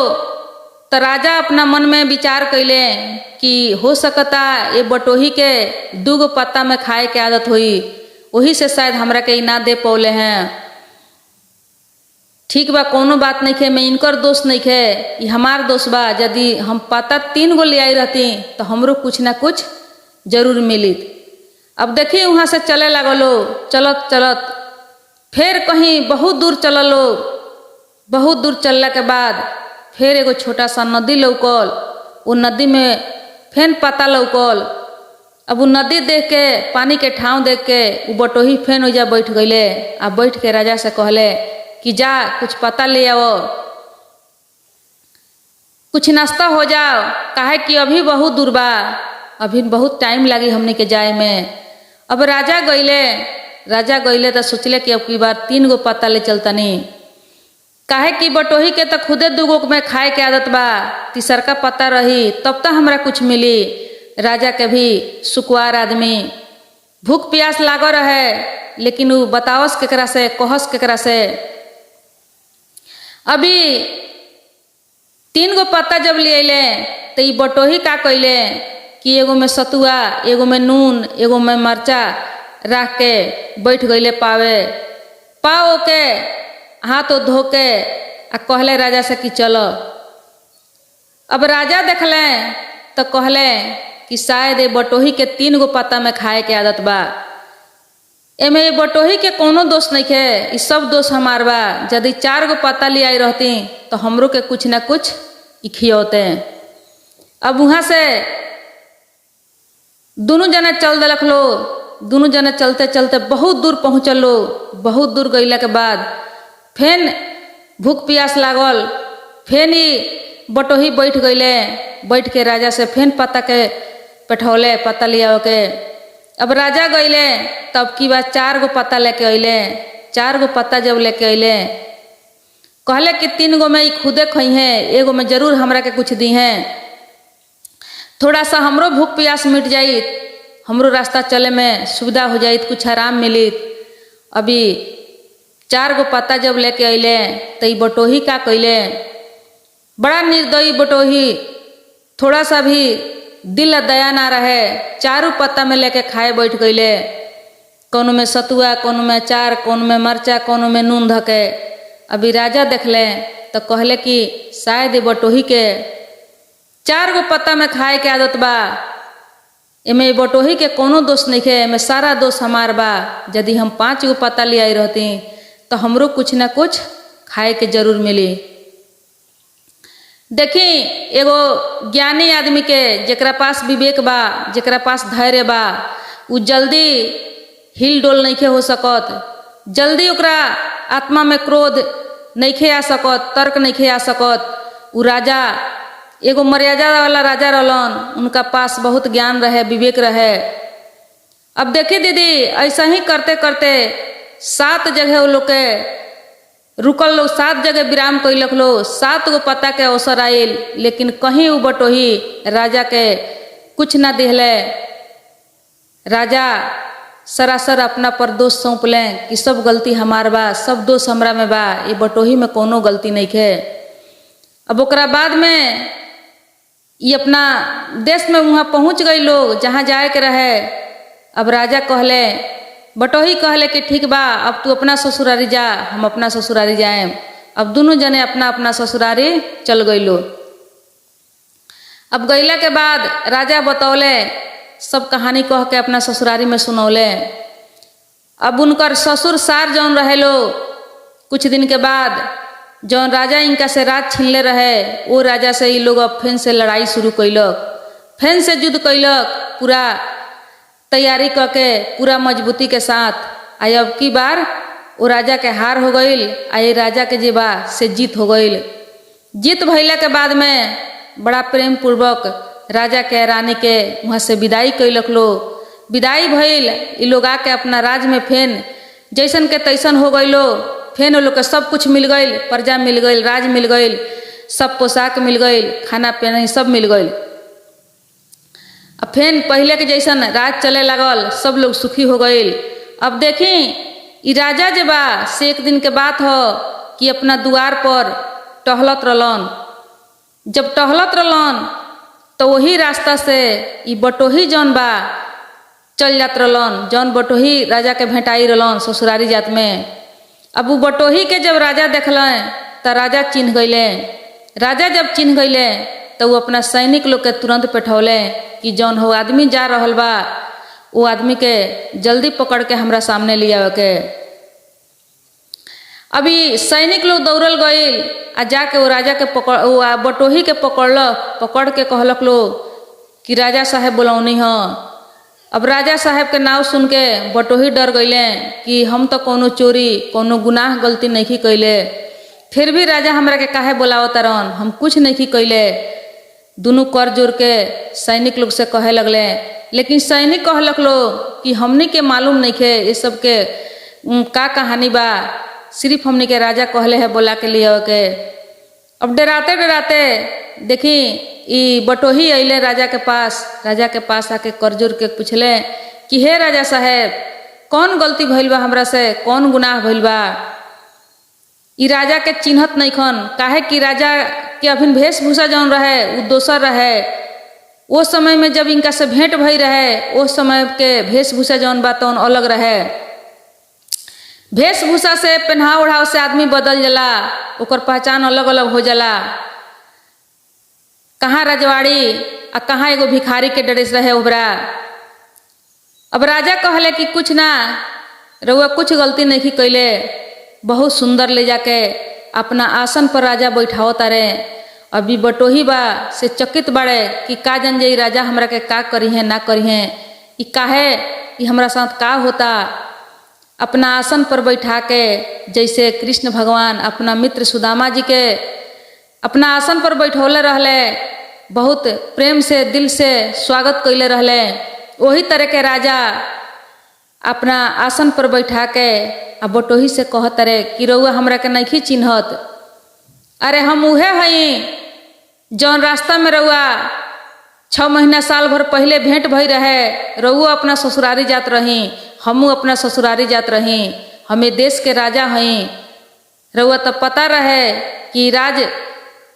[SPEAKER 1] तो राजा अपना मन में विचार कैले कि हो सकता ये बटोही के 2 गो पत्ता में खाए के आदत हुई, वही से शायद हमरा के ना दे पौले हैं। ठीक बा, कोनो बात नहीं है, मैं इनकर दोस्त नहीं है, ये हमार दोस्त बा। यदि हम पत्ता 3 गो ले आई रहती तो हमरो कुछ ना कुछ जरूर मिलित। अब देखिए वहाँ से चले लगलो। चलत चलत फिर कहीं बहुत दूर चललो। बहुत दूर चलला के बाद फिर एगो छोटा सा नदी लौकल। वो नदी में फेन पता लौकल। अब वो नदी देख के, पानी के ठाव देख के वो बटोही फेन ओइजा बैठ गईले। आ बैठ के राजा से कहले कि जा कुछ पता ले आओ, कुछ नाश्ता हो जाओ, काहे कि अभी बहुत दूर बा, अभी बहुत टाइम लगी हमने के जाए में। अब राजा गईले तो सोचले कि अब की बार 3 गो पत्ता ले चलतनी, काहे कि बटोही के तो खुदे 2 गो में खाए के आदत बा, तीसर का पत्ता रही तब तो हमरा कुछ मिली। राजा के भी सुकुआर आदमी, भूख प्यास लागो रहे, लेकिन वो बतावस केकरा से, कहस केकरा से। अभी 3 गो पत्ता जब ले अले तो ये बटोही का कैले कि एगो में सतुआ, एगो में नून, एगो में मरचा रख के बैठ गईले पावे। पाओ के हाथ धो के आ कहले राजा से कि चलो। अब राजा देखले तो कहले कि शायद ये बटोही के 3 गो पत्ता में खाए के आदत बा, एमे ये बटोही के कोनो दोष नहीं है, ये सब दोष हमार बा। यदि 4 गो पत्ता ले आई रहती तो हमरो के कुछ न कुछ खियोते। अब वहां से दोनों जने चल दिलक लो। दोनों जने चलते चलते बहुत दूर पहुँचल लो। बहुत दूर गईला के बाद फेन भूख प्यास लागल, फेन ही बटोही बैठ गईले। बैठ के राजा से फेन पत्ता के पेठौले, पत्ता लिया के। अब राजा गईले तब की बात 4 गो पत्ता लेके अइले। 4 गो पत्ता जब लेके अइले कहले कि 3 गो में ही खुदे खई हैं, एगो में जरूर हमरा के कुछ दी हैं, थोड़ा सा हमरो भूख प्यास मिट जाई, हमरो रास्ता चले में सुविधा हो जाई, कुछ आराम मिली। अभी 4 गो पत्ता जब लेके अइले तो ये बटोही का कैले, बड़ा निर्दयी बटोही, थोड़ा सा भी दिल दया ना रहे, 4 पत्ता में लेके खाए बैठ गईले। कोनो में सतुआ, कोनो में अचार, कोनो में मरचा, कोनो में नून धके। अभी राजा देखले तो कहले कि शायद ये बटोही के 4 गो पत्ता में खाए के आदत बा, एमे बटोही के कोनो दोष नहीं है, एमे सारा दोष हमार बा। यदि हम 5 गो पत्ता ले आई रहती तो हमरो कुछ न कुछ खाए के जरूर मिली। देखी एगो ज्ञानी आदमी के, जेकरा पास विवेक बा, जेकरा पास धैर्य बा, उ जल्दी हिल डोल नहीं हो सकत, जल्दी ओकरा आत्मा में क्रोध नहीं आ सकत, तर्क नहीं आ सकत। उ राजा एगो मर्यादा वाला राजा रहलन, उनका पास बहुत ज्ञान रहे, विवेक रहे। अब देखी दीदी, ऐसा ही करते करते 7 जगह वो लोग के रुकल लोग, 7 जगह विराम कैलक लो, 7 गो पत्ता के अवसर आयल, लेकिन कहीं वो बटोही राजा के कुछ ना दिहले। राजा सरासर अपना पर दोष सौंप लें कि सब गलती हमार बा, सब दोष हमरा में बा, ये बटोही में कोनो गलती नहीं है। अब ओकरा बाद में ये अपना देश में वहाँ पहुँच गई लोग जहाँ जाए के रहे। अब राजा कहले, बटोही कहले कि ठीक बा, अब तू अपना ससुरारी जा, हम अपना ससुरारी जाए। अब दोनों जने अपना अपना ससुरारी चल गई लो। अब गईला के बाद राजा बतौले, सब कहानी कह के अपना ससुरारी में सुनौले। अब उनकर ससुर सार जौन रहे लो, कुछ दिन के बाद जौन राजा इनका से राज छीनले रहे, वो राजा से ये लोग अब फेन से लड़ाई शुरू कैलक, फेन से युद्ध कैलक, पूरा तैयारी करके, पूरा मजबूती के साथ। आई अब की बार वो राजा के हार हो गईल, आई राजा के जे बा से जीत हो गईल। जीत भइला के बाद में बड़ा प्रेम पूर्वक राजा के रानी के वहाँ से विदाई कैलक लो। विदाई भइल, ये लोग आके अपना राज में फेन जैसन के तैसन हो गईलो। फेन वो लोग के सब कुछ मिल गईल, प्रजा मिल गईल, राज मिल गईल, सब पोशाक मिल गईल, खाना पीना सब मिल गईल। अब फेन पहले के जैसन राज चले लगल, सब लोग सुखी हो गईल। अब देखी ई राजा जे बा से एक दिन के बात हो कि अपना द्वार पर टहलत रहलन। जब टहलत रहलन तो वही रास्ता से ई बटोही जौन बा चल जात रहलन, जौन बटोही राजा के भेंटाई रहलन ससुरारी जात में। अब वो बटोही के जब राजा देखलें तो राजा चिन्ह गईले। राजा जब चिन्ह गईले तो वो अपना सैनिक लोग के तुरंत पेठौले कि जौन हो आदमी जा रहल बा, वो आदमी के जल्दी पकड़ के हमरा सामने ले आवे के। अभी सैनिक लोग दौड़ल गईल आ जाके वो राजा के बटोही के पकड़ के कहलक लोग कि राजा साहेब बुलौनी ह। अब राजा साहेब के नाव सुन के बटोही डर गईले कि हम तो कोनो चोरी कोनो गुनाह गलती नहीं कैले, फिर भी राजा हमरा के काहे बोलावतारन, हम कुछ नहीं कैले। दोनों कर जोड़ के सैनिक लोग से कहे लगले, लेकिन सैनिक कहलक लोग कि हमनी के मालूम नहीं खे ये सब के का कहानी बा, सिर्फ हमनी के राजा कहले है बोला के लिए के। अब डराते डराते देखी ई बटोही अइले राजा के पास आके करजोर के पूछले कि हे राजा साहेब कौन गलती भइल बा हमरा से, कौन गुनाह भइल बा। ई राजा के चिन्हत नहीं खन, काहे कि राजा के अभिन वेशभूषा जौन रहे वो दोसर रहे। वो समय में जब इनका से भेंट भई रहे उस समय के वेशभूषा जौन बा तौन अलग रहे। वेशभूषा से पहनाव ओढ़ाव से आदमी बदल जाला, ओकर पहचान अलग अलग हो जाला। कहाँ रजवाड़ी आ कहाँ एगो भिखारी के ड्रेस रहे ओबरा। अब राजा कहले कि कुछ ना, रउआ कुछ गलती नहीं कैले। बहुत सुंदर ले जाके अपना आसन पर राजा बैठाओ तारे। अभी बटोही बा से चकित बाड़े कि का जन जे राजा हमरा के का करी है ना करी है, ई काहे ई हमरा साथ का होता। अपना आसन पर बैठा के जैसे कृष्ण भगवान अपना मित्र सुदामा जी के अपना आसन पर बैठौले रहले, बहुत प्रेम से दिल से स्वागत कैले रहले, वही तरह के राजा अपना आसन पर बैठा के आ बटोही से कहत रे कि रउआ हमरा के नहीं चिन्हत। अरे हम उहे हई जौन रास्ता में रउआ 6 महीना साल भर पहले भेंट भई रहे। रउआ अपना ससुरारी जात रही, हमू अपना ससुरारी जात रही, हमें देश के राजा हई। रउआ तो पता रहे कि राज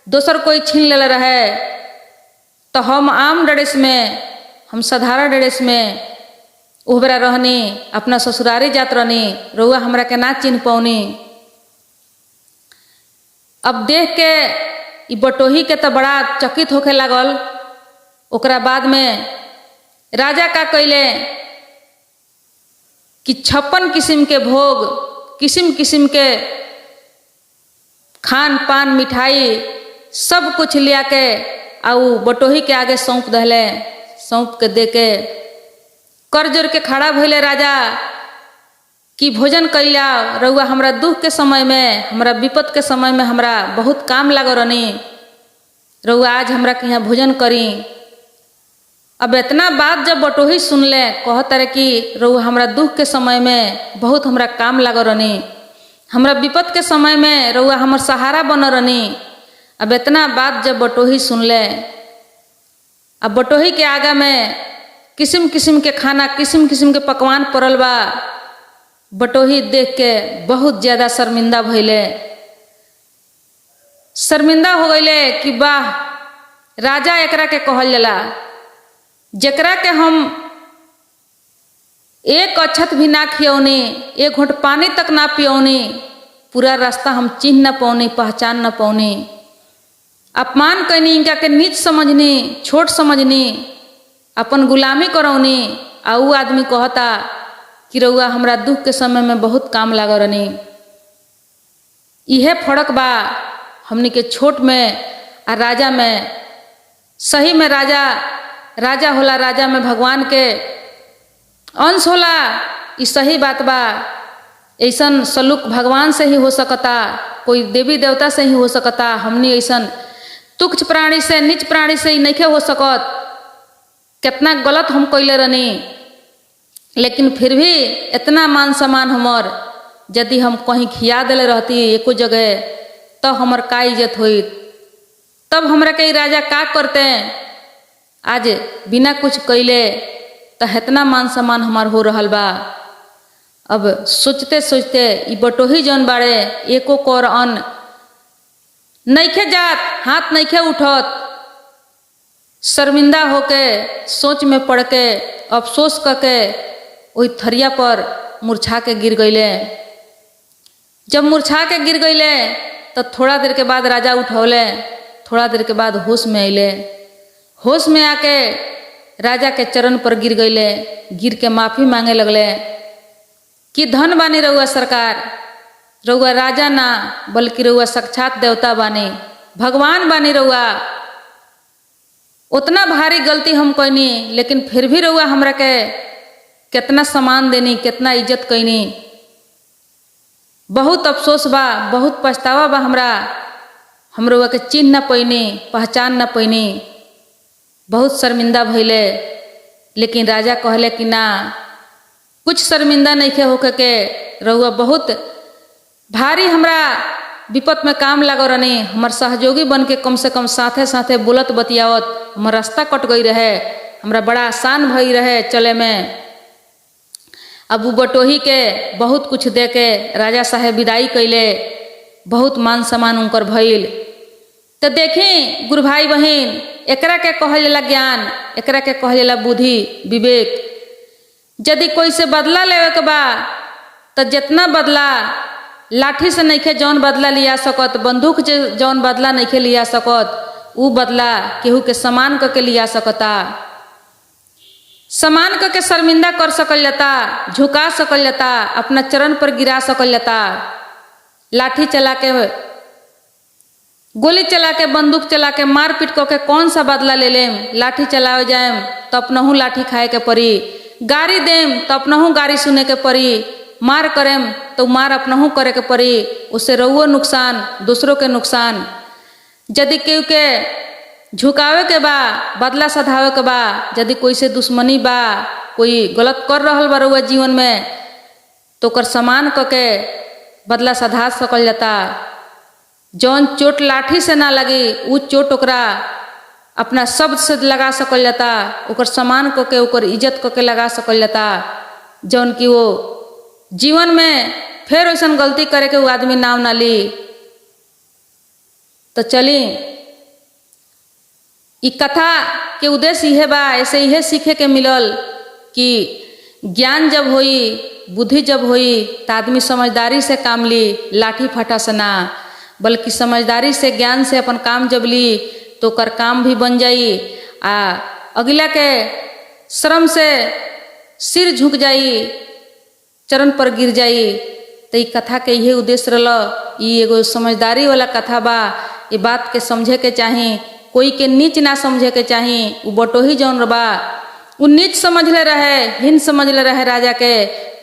[SPEAKER 1] दोसर कोई छीन ले रहे, तो हम आम ड्रेस में, हम साधारण ड्रेस में ओहबरा रहनी, अपना ससुरारी जात रहनी, रउआ हमरा के ना चिन्ह पौनी। अब देख के ई बटोही के तो बड़ा चकित होके लागल। ओकरा बाद में राजा का कैले कि 56 किस्म के भोग, किस्म किस्म के खान पान मिठाई सब कुछ लिया के आउ बटोही के आगे सौंप दहले। सौंप के दे के कर जोर के खड़ा भइले राजा कि भोजन कैला, रउआ हमरा दुख के समय में, हमरा विपद के समय में हमरा बहुत काम लागो रहनी, रउआ आज हमरा के यहाँ भोजन करी। अब इतना बात जब बटोही सुनले कहत रहे कि रउआ हमरा दुख के समय में बहुत हमरा काम लागो रहनी, हमरा विपद के समय में रउआ हमर सहारा बन रहनी। अब इतना बात जब बटोही सुनले, अब बटोही के आगा में किस्म किस्म के खाना, किस्म किस्म के पकवान पड़ल बा। बटोही देख के बहुत ज्यादा शर्मिंदा भइले, शर्मिंदा हो गईले कि वाह, राजा एकरा के कहल जाला जेकरा के हम एक अक्षत भी ना खियौनी, एक घोंट पानी तक ना पियौनी, पूरा रास्ता हम चिन्ह ना पौनी, पहचान ना पौनी। अपमान कैनी, इनका के नीच समझनी, छोट समझनी, अपन गुलामी करौनी। आ ऊ आदमी कहता कि रउआ हमरा दुख के समय में बहुत काम लागो रहनी। इहे फर्क बा हमनी के छोट में आ राजा में। सही में राजा राजा होला, राजा में भगवान के अंश होला, ई सही बात बा। ऐसन सलूक भगवान से ही हो सकता, कोई देवी देवता से ही हो सकता। हमनी ऐसन तुच्छ प्राणी से, नीच प्राणी से ही नहीं हो सकत। कितना गलत हम कैले रहनी, लेकिन फिर भी इतना मान सम्मान हमर, यदि हम कहीं खिया दिले रहती एको जगह तो हमर का इज्जत होई, तब हमरा के राजा का करते। आज बिना कुछ कैले तो इतना मान सम्मान हमार हो रहल बा। अब सोचते सोचते ई बटोही जौन बाड़े एको कोर अन्न नइखे जात, हाथ नइखे उठत। शर्मिंदा होके सोच में पड़ के अफसोस करके वही थरिया पर मुरझा के गिर गईले। जब मुरझा के गिर गईले तो थोड़ा देर के बाद राजा उठौले, थोड़ा देर के बाद होश में अइले। होश में आके राजा के चरण पर गिर गईले, गिर के माफी मांगे लगले कि धन बानी रउआ सरकार, रउआ राजा ना बल्कि रउआ साक्षात देवता बानी, भगवान बानी रउआ। उतना भारी गलती हम कईनी, लेकिन फिर भी रउआ हमरा के कितना सम्मान देनी, कितना इज्जत कईनी। बहुत अफसोस बा, बहुत पछतावा बा हमरा। हम रउआ के चिन्ह न पैनी, पहचान न पैनी, बहुत शर्मिंदा भइले। लेकिन राजा कहले कि ना, कुछ शर्मिंदा नहीं खे होके के, रउआ बहुत भारी हमरा विपत में काम लागो रहनी। हमार सहयोगी बन के कम से कम साथे साथे बोलत बतियावत हमार रास्ता कट गई रहे, हमरा बड़ा आसान भई रहे चले में। अब उ बटोही के बहुत कुछ दे के राजा साहेब विदाई कैले, बहुत मान सम्मान उनकर भइल। तो देखी गुरु भाई बहन, एकरा के कहल जाला ज्ञान, एकरा के कहल जाला बुद्धि विवेक। यदि कोई से बदला लेवे के बा तो जितना बदला लाठी से नइखे जौन बदला लिया सकत, बंदूक से जौन बदला नइखे लिया सकत, उ बदला केहू के समान करके लिया सकता। समान करके शर्मिंदा कर सकल जाता, झुका सकल जाता, अपना चरण पर गिरा सकल जाता। लाठी चला के, गोली चला के, बंदूक चला के, मार पीट करके कौन सा बदला ले लेम। लाठी चलावे जाएम तो अपनहू लाठी खाए के पड़ी, गारी देम तो अपनहू गारी सुने के पड़ी, मार करेम तो मार अपनहू करे के पड़ी। उससे रउओ नुकसान, दूसरों के नुकसान। यदि केहू के झुकावे के बा, बदला सधावे के बा, यदि कोई से दुश्मनी बा, कोई गलत कर रहल बा रउआ जीवन में, तो ओकर समान करके बदला सधा सकल जाता। जौन चोट लाठी से ना लगी, उ चोट ओकरा अपना शब्द से लगा सकल जाता, ओकर समान करके, ओकर इज्जत करके लगा सकल जाता। जौन कि वो जीवन में फिर ऐसा गलती करे के वो आदमी नाम ना ली। तो चली, ई कथा के उद्देश्य यह बा, ऐसे यह सीखे के मिलल कि ज्ञान जब होई, बुद्धि जब होई, तो आदमी समझदारी से काम ली, लाठी फटा से ना, बल्कि समझदारी से, ज्ञान से अपन काम जब ली तो कर काम भी बन जाई। आ अगला के श्रम से सिर झुक जाई, चरण पर गिर जाई। तो ई कथा के यही उद्देश्य रहल। ई एगो समझदारी वाला कथा बा। ये बात के समझे के चाही, कोई के नीच ना समझे के चाही। उ बटोही जौन बा, उ नीच समझले रहे, हीन समझले रहे राजा के,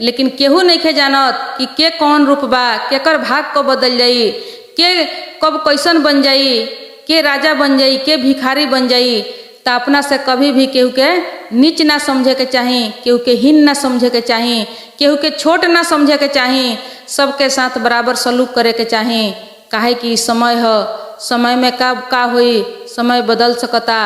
[SPEAKER 1] लेकिन केहू नहीं खे जानत कि के कौन रूप बा, केकर भाग को बदल जाई, के कब कैसन बन जाई, के राजा बन जाई, के भिखारी बन जाई। तो अपना से कभी भी केहू के नीच ना समझे के चाही, केहू के हीन ना समझे के चाही, केहू के छोट ना समझे के चाही। सबके साथ बराबर सलूक करे के चाही। काहे कि समय है, समय में का होई, समय बदल सकता।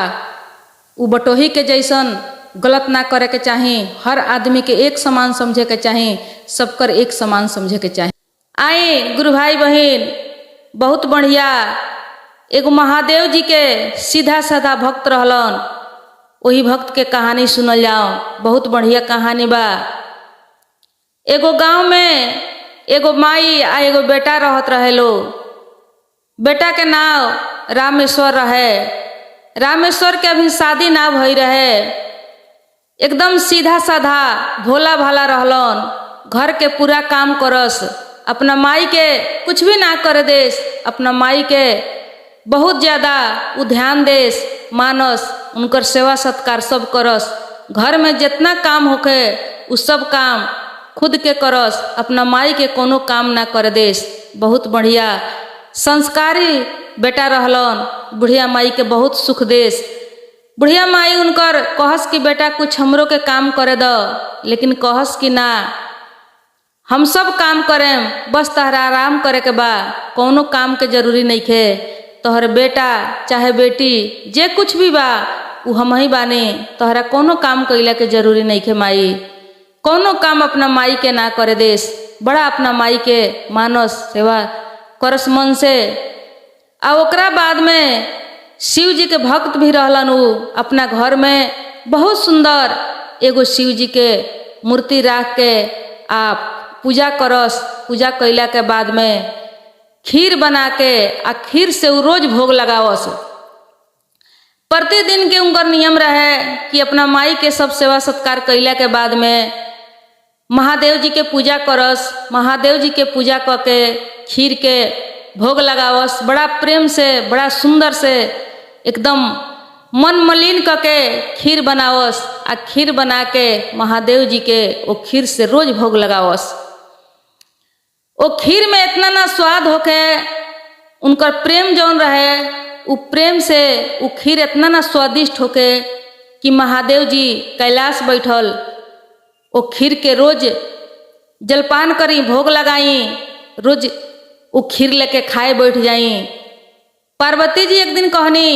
[SPEAKER 1] उ बटोही के जैसन गलत ना करे के चाही। हर आदमी के एक समान समझे के चाही, सबकर एक समान समझे के चाही। आए गुरु भाई बहन, बहुत बढ़िया एगो महादेव जी के सीधा साधा भक्त रहलन, वही भक्त के कहानी सुनल जाओ। बहुत बढ़िया कहानी बा। एगो गांव में एगो माई आ एगो बेटा रहत रहे लो। बेटा के नाम रामेश्वर रहे। रामेश्वर के अभी शादी ना भई रहे। एकदम सीधा साधा भोला भाला रहलन, घर के पूरा काम करस, अपना माई के कुछ भी ना करे देस, अपना माई के बहुत ज़्यादा उ ध्यान देस, मानस, उनकर सेवा सत्कार सब करस। घर में जितना काम होके उ सब काम खुद के करस, अपना माई के कोनो काम ना करे देस। बहुत बढ़िया संस्कारी बेटा रहलन। बुढ़िया माई के बहुत सुख देस। बुढ़िया माई उनकर कहस कि बेटा कुछ हमरो के काम करे दो, लेकिन कहस कि ना, हम सब काम करें, बस तहरा आराम करे के बा, कोनो काम के जरूरी नहीं खे। तोहर बेटा चाहे बेटी जे कुछ भी बा उ हम ही बानी, तोहरा कोनो काम कैला के जरूरी नहीं खे। माई कोनो काम अपना माई के ना करे देस। बड़ा अपना माई के मानस, सेवा करस मन से। आ ओकरा बाद में शिव जी के भक्त भी रहलन। उ अपना घर में बहुत सुंदर एगो शिव जी के मूर्ति रख के आप पूजा करस। पूजा कैला के बाद में खीर बना के आ खीर से उ रोज भोग लगावस। प्रतिदिन के उनकर नियम रहे कि अपना माई के सब सेवा सत्कार कैला के बाद में महादेव जी के पूजा करस। महादेव जी के पूजा करके खीर के भोग लगावस, बड़ा प्रेम से, बड़ा सुंदर से, एकदम मन मलिन करके खीर बनावस। आ खीर बना के महादेव जी के वो खीर से रोज भोग लगावस। वो खीर में इतना ना स्वाद होके, उनकर प्रेम जौन रहे, वो प्रेम से वो खीर इतना ना स्वादिष्ट होके कि महादेव जी कैलाश बैठल वो खीर के रोज जलपान करी, भोग लगाई, रोज वो खीर लेके खाए बैठ जाई। पार्वती जी एक दिन कहनी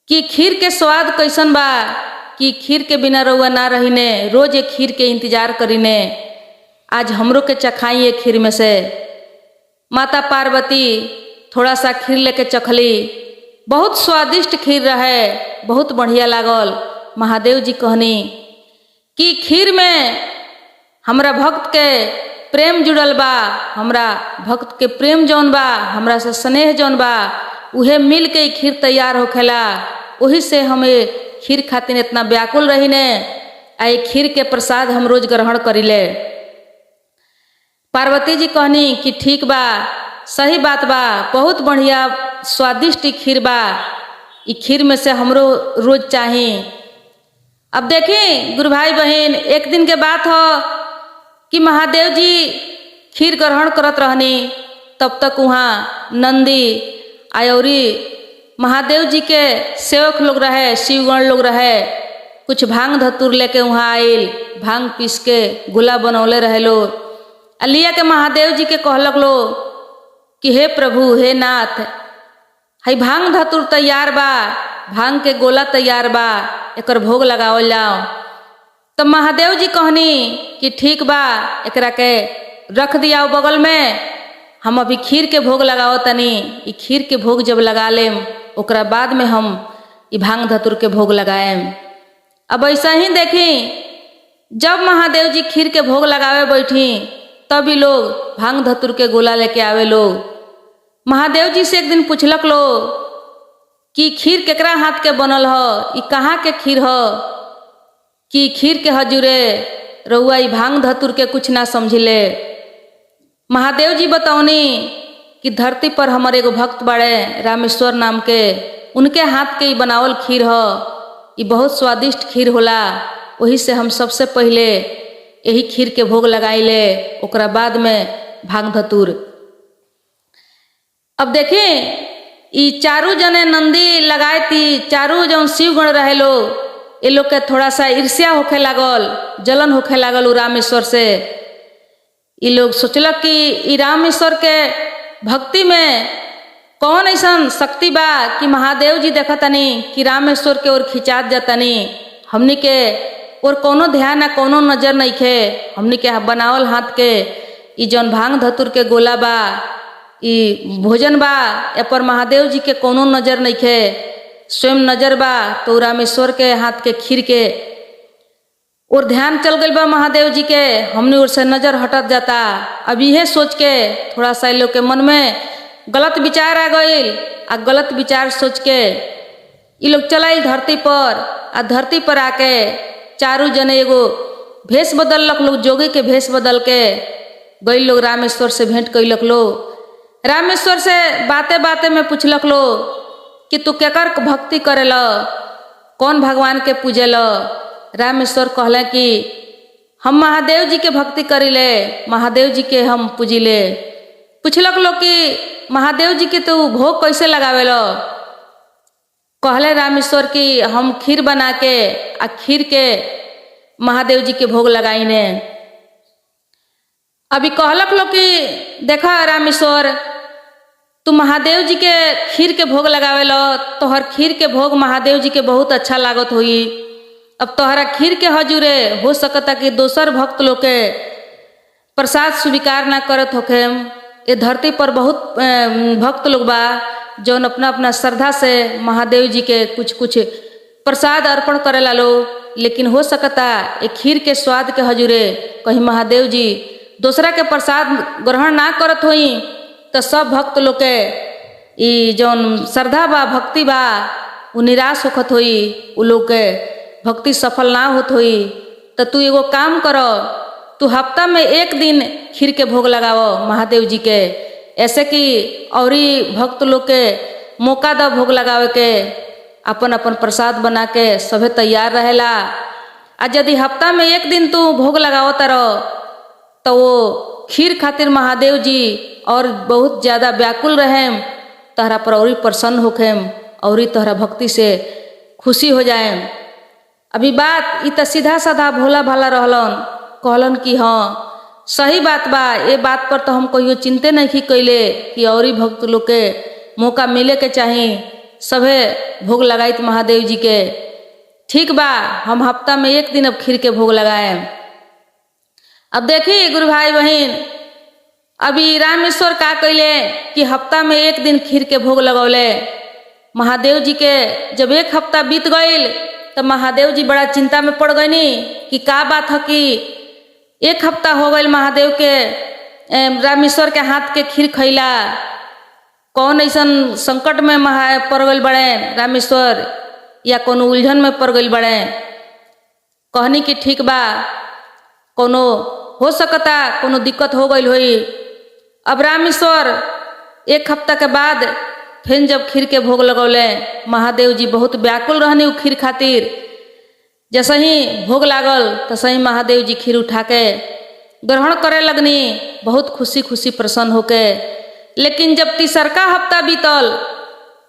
[SPEAKER 1] कि खीर के स्वाद कैसन बा, कि खीर के बिना रउआ ना रहीने, रोज एक खीर के इंतजार करीने, आज हमरो के चखाई ये खीर में से। माता पार्वती थोड़ा सा खीर लेके चखली, बहुत स्वादिष्ट खीर रहे, बहुत बढ़िया लागल। महादेव जी कहनी कि खीर में हमरा भक्त के प्रेम जुड़ल बा, हमरा भक्त के प्रेम जौन बा, हमरा से स्नेह जौन बा, उहे मिल के खीर तैयार होखेला। वही से हमें खीर खातिर इतना व्याकुल रहीने, आई खीर के प्रसाद हम रोज ग्रहण करीले। पार्वती जी कहनी कि ठीक बा, सही बात बा, बहुत बढ़िया स्वादिष्ट खीर बा, ई खीर में से हमरो रोज चाही। अब देखी गुरु भाई बहन, एक दिन के बात हो कि महादेव जी खीर ग्रहण करत रहनी, तब तक वहाँ नंदी आयोरी महादेव जी के सेवक लोग रहे, शिवगण लोग रहे, कुछ भांग धतूर लेके वहाँ आयल, भांग पीस के गोला बनौले रहे लो। लिया के महादेव जी के कहलक लो कि हे प्रभु, हे नाथ, हई भांग धतूर तैयार बा, भांग के गोला तैयार बा, एकर भोग लगावल जाओ। तो महादेव जी कहनी कि ठीक बा, एकरा के रख दिया बगल में, हम अभी खीर के भोग लगाओ तनी। ई खीर के भोग जब लगा लेम, ओकरा बाद में हम ई भांग धतूर के भोग लगाएम। अब ऐसा ही देखी, जब महादेव जी खीर के भोग लगावे बैठी, तभी लोग भांग धतूर के गोला लेके आवे लोग। महादेव जी से एक दिन पूछलक लो कि खीर केकरा हाथ के बनल ह, ई कहाँ के खीर ह, कि खीर के हजूरे रउआ ई भांग धतूर के कुछ ना समझिले। महादेव जी बतौनी कि धरती पर हमर एगो भक्त बड़े रामेश्वर नाम के, उनके हाथ के ई बनावल खीर ह, ई बहुत स्वादिष्ट खीर होला। वही से हम सबसे पहले यही खीर के भोग लगाइले, ओकरा बाद में भांग धतूर। अब देखे ई चारू जने नंदी लगाए थी, चारू जौन शिवगण रहे लो, ये लोग के थोड़ा सा ईर्ष्या होखे लागल, जलन होखे लागल उ रामेश्वर से। ये लोग सोचलक कि ई रामेश्वर के भक्ति में कौन ऐसा शक्ति बा कि महादेव जी देखतनी कि रामेश्वर के ओर खिंचात जातनी, हमनी के और कोनो ध्यान ना कोनो नजर नहीं खे, हमनी के बनावल हाथ के ई जौन भांग धतूर के गोला बा, ई भोजन बा, ए पर महादेव जी के कोनो नजर नहीं खे, स्वयं नजर बा तो रामेश्वर के हाथ के खीर के और ध्यान चल गई बा महादेव जी के, हमने ओर से नजर हटत जाता। अब यह सोच के थोड़ा सा लोग के मन में गलत विचार आ गई, आ गलत विचार सोच के ये लोग चलाइल धरती पर। आ धरती पर आके चारू जने एगो भेष बदलक लोग, जोगी के भेष बदल के गई लोग रामेश्वर से भेंट कैलक लो। रामेश्वर से बाते बाते में पूछलक लो कि तू केकर भक्ति करेल, कौन भगवान के पूजेल। रामेश्वर कहले कि हम महादेव जी के भक्ति करीले, महादेव जी के हम पूजिले। पूछलक लोग कि महादेव जी के तू भोग कैसे लगावेल। कहले रामेश्वर कि हम खीर बना के आ खीर के महादेव जी के भोग लगाइने। अभी कहलक लोग कि देखा रामेश्वर, तू महादेव जी के खीर के भोग लगावेल, तोहर खीर के भोग महादेव जी के बहुत अच्छा लागत हुई। अब तोहरा खीर के हजूरे हो सकता कि दोसर भक्त लोग के प्रसाद स्वीकार ना करत होखे। ये धरती पर बहुत भक्त लोग बा जौन अपना अपना श्रद्धा से महादेव जी के कुछ कुछ प्रसाद अर्पण करेला लो, लेकिन हो सकता ये खीर के स्वाद के हजूरे कहीं महादेव जी दूसरा के प्रसाद ग्रहण ना करत होई, तो सब भक्त लोग के ई जौन श्रद्धा बा, भक्ति बा, वो निराश होखत होई, उ लोग के भक्ति सफल ना होत होई। तो तू एगो काम करो तू हफ्ता में एक दिन खीर के भोग लगाओ महादेव जी के, ऐसे कि औरी भक्त लोग के मौका द भोग लगावे के, अपन अपन प्रसाद बना के सभे तैयार रहेला। आ यदि हफ्ता में एक दिन तू भोग लगाओ तारो तो वो खीर खातिर महादेव जी और बहुत ज़्यादा व्याकुल रहेम, तहरा पर औरी प्रसन्न होखेम, औरी तहरा भक्ति से खुशी हो जाएम। अभी बात इ त सीधा साधा भोला भाला रहलन, कहलन कि हाँ सही बात बा, ये बात पर तो हम कहियो चिंते नहीं कैले कि औरी भक्त लोग के मौका मिले के चाही, सभे भोग लगाइत महादेव जी के। ठीक बा, हम हफ्ता में एक दिन अब खीर के भोग लगाए। अब देखी गुरु भाई बहन, अभी रामेश्वर का कैले कि हफ्ता में एक दिन खीर के भोग लगौले महादेव जी के। जब एक हफ्ता बीत गईल तो महादेव जी बड़ा चिंता में पड़ गईनी कि का बात है कि एक हफ्ता हो गईल महादेव के रामेश्वर के हाथ के खीर खैला, कौन ऐसन संकट में पड़ गईल बड़े रामेश्वर, या कोनो उलझन में पड़ गईल बड़े। कहनी कि ठीक बा, कोनो हो सकता कोनो दिक्कत हो गईल होई। अब रामेश्वर एक हफ्ता के बाद फिर जब खीर के भोग लगौले, महादेव जी बहुत व्याकुल रहनी उ खीर खातिर। जैसे ही भोग लागल तैसे ही महादेव जी खीर उठा के ग्रहण करे लगनी, बहुत खुशी खुशी प्रसन्न होके। लेकिन जब तीसरका हफ्ता बीतल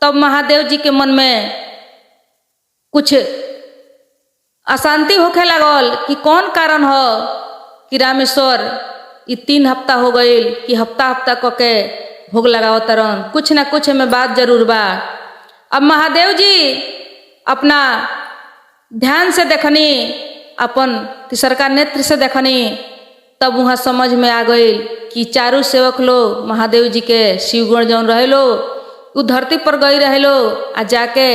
[SPEAKER 1] तब महादेव जी के मन में कुछ अशांति होखे लागल कि कौन कारण हो कि रामेश्वर ये 3 हफ्ता हो गईल कि हफ्ता हफ्ता क के भोग लगाओ तरन, कुछ ना कुछ में बात जरूर बा। अब महादेव जी अपना ध्यान से देखनी, अपन तीसरका नेत्र से देखनी, तब वहाँ समझ में आ गई कि चारों सेवक लोग महादेव जी के शिवगुण जौन रहे लो उ धरती पर गई रहे लो, आ जाके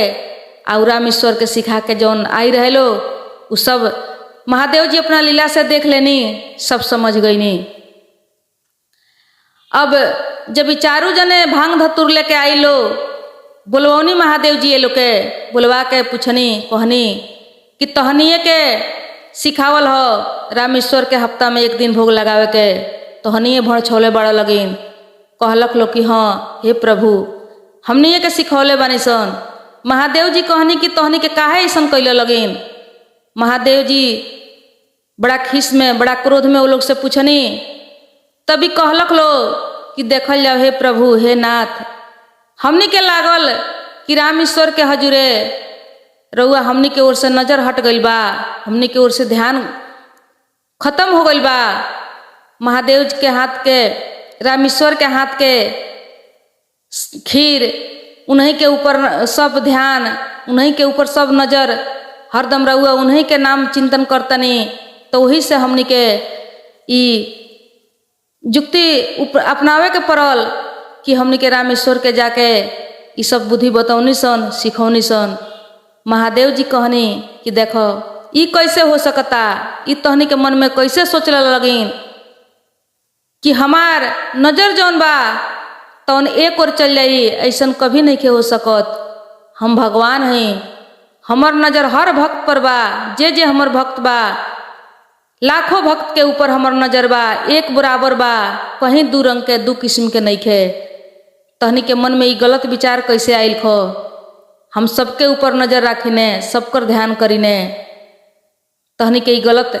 [SPEAKER 1] और रामेश्वर के सिखा के जौन आई रहे लो उ सब महादेव जी अपना लीला से देख लेनी, सब समझ गई नी। अब जब चारू जने भांग धतुर लेके आई लो, बोलवनी महादेव जी ये लोग के बुलवा के पूछनी, कहनी कि तहनिए के सिखावल हो रामेश्वर के हफ्ता में एक दिन भोग लगावे के, तहनिए भड़ छोले बड़ा लगिन। कहलक लो कि हाँ हे प्रभु, हमनिए के सिखौले बानी सन। महादेव जी कहनी कि तहनी के काहे ऐसन कैले लगिन। महादेव जी बड़ा खीस में, बड़ा क्रोध में वो लोग से पूछनी, तभी कहलक लो कि देखल जाओ हे प्रभु हे नाथ, हमनी के लागल कि रामेश्वर के हजूरे रउआ हमनी के ओर से नजर हट गईल बा, हमनी के ओर से ध्यान खत्म हो गईल बा। महादेव जी के हाथ के, रामेश्वर के हाथ के खीर, उन्हीं के ऊपर सब ध्यान, उन्हीं के ऊपर सब नजर, हरदम रउआ उन्हीं के नाम चिंतन करतनी। तो वही से हमनी के ई जुक्ति अपनावे के पड़ल कि हमनी के रामेश्वर के जाके ई सब बुद्धि बतौनी सन, सिखौनी सन। महादेव जी कहनी कि देखो ई कैसे हो सकता, ई तहनी के मन में कैसे सोचने लगिन कि हमार नजर जौन बा तौन एक और चल जाई, ऐसन कभी नहीं के हो सकत। हम भगवान हैं, हमर नजर हर भक्त पर बा, जे जे हमर भक्त बा, लाखों भक्त के ऊपर हमर नजर बा, एक बराबर बा, कहीं दू रंग के दू किस्म के नहीं खे। तहनी के मन में ये गलत विचार कैसे आयल खो। हम सबके ऊपर नजर राखिने, सबकर ध्यान करीने। तहनी के ये गलत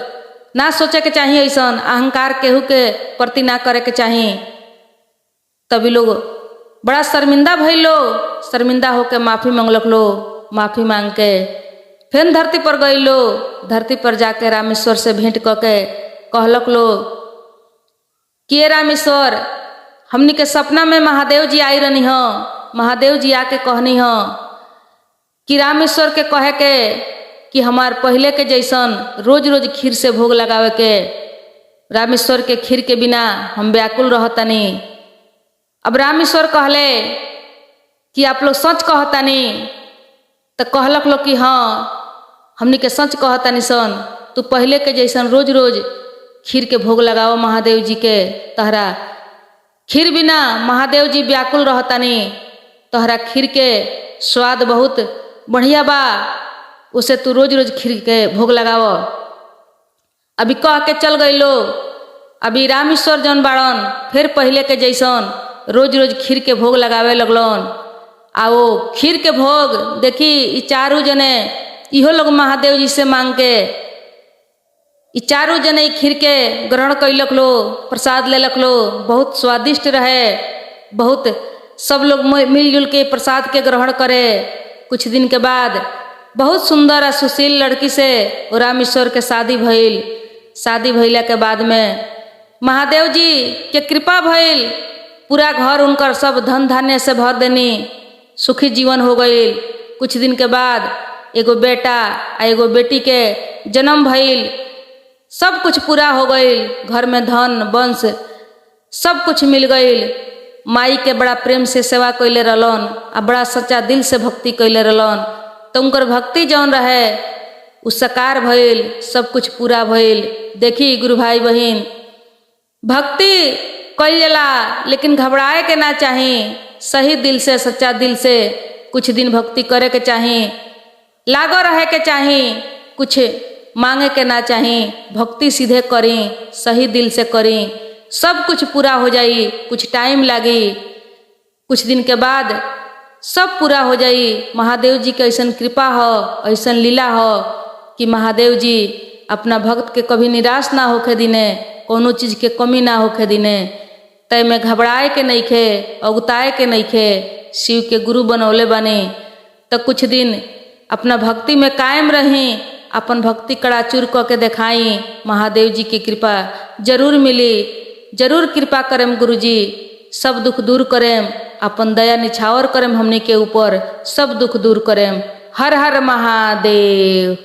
[SPEAKER 1] ना सोचे के चाहिए, ऐसन अहंकार केहू के प्रति ना करे के चाहिए। तभी लोग बड़ा शर्मिंदा भइल लो, शर्मिंदा होके माफी मांगलक लो, माफी मांग के फिर धरती पर गई लो। धरती पर जाके रामेश्वर से भेंट करके कहलक लो कि रामेश्वर, हमनी के सपना में महादेव जी आई रहनी हो। महादेव जी आके कहनी हो कि रामेश्वर के कहे के कि हमार पहले के जैसन रोज रोज खीर से भोग लगावे के, रामेश्वर के खीर के बिना हम व्याकुल रहतनी। अब रामेश्वर कहले कि आप लोग सच कहतनी, तो कहलक लो कि हाँ हमनी के सच कहतनी सन, तू पहले के जैसन रोज रोज खीर के भोग लगाओ महादेव जी के। तहरा खीर बिना महादेव जी व्याकुल रहतनी, तहरा खीर के स्वाद बहुत बढ़िया बा, उसे तू रोज रोज खीर के भोग लगाओ। अभी कह के चल गई लो। अभी रामेश्वर जौन बाड़न फिर पहले के जैसन रोज रोज खीर के भोग लगावे लगलन। आ वो खीर के भोग देखी ई चारू जने इहो लोग महादेव जी से मांग के ई चारू जने खीर के ग्रहण कैलक लो, प्रसाद लेलक लो। बहुत स्वादिष्ट रहे, बहुत सब लोग मिलजुल के प्रसाद के ग्रहण करे। कुछ दिन के बाद बहुत सुंदर और सुशील लड़की से रामेश्वर के शादी भइल। शादी भइला के बाद में महादेव जी के कृपा भइल, पूरा घर उनकर सब धन धान्य से भर देनी, सुखी जीवन हो गईल। कुछ दिन के बाद एगो बेटा आ एगो बेटी के जन्म भइल। सब कुछ पूरा हो गईल, घर में धन वंश सब कुछ मिल गईल। माई के बड़ा प्रेम से सेवा कैले रहलन आ बड़ा सच्चा दिल से भक्ति कैले रहलन। तो उनकर भक्ति जौन रहे उ साकार भइल, सब कुछ पूरा भइल। देखी गुरु भाई बहिन, भक्ति कैल जाला लेकिन घबराए के ना चाही। सही दिल से सच्चा दिल से कुछ दिन भक्ति करे के चाही, लागो रहे के चाही, कुछ मांगे के ना चाही। भक्ति सीधे करी, सही दिल से करी, सब कुछ पूरा हो जाई। कुछ टाइम लागी, कुछ दिन के बाद सब पूरा हो जाई। महादेव जी के ऐसन कृपा हो, ऐसन लीला हो कि महादेव जी अपना भक्त के कभी निराश ना होके दिने, कोनो चीज के कमी ना होके दिने। तय में घबराए के नइखे, अगुताए के नइखे, शिव के गुरु बनौले बने। तो कुछ दिन अपना भक्ति में कायम रही, अपन भक्ति कड़ाचूर क के देखाई। महादेव जी की कृपा जरूर मिली, जरूर कृपा करेम गुरु जी, सब दुख दूर करेम, अपन दया निछावर करेम हमने के ऊपर, सब दुख दूर करेम। हर हर महादेव।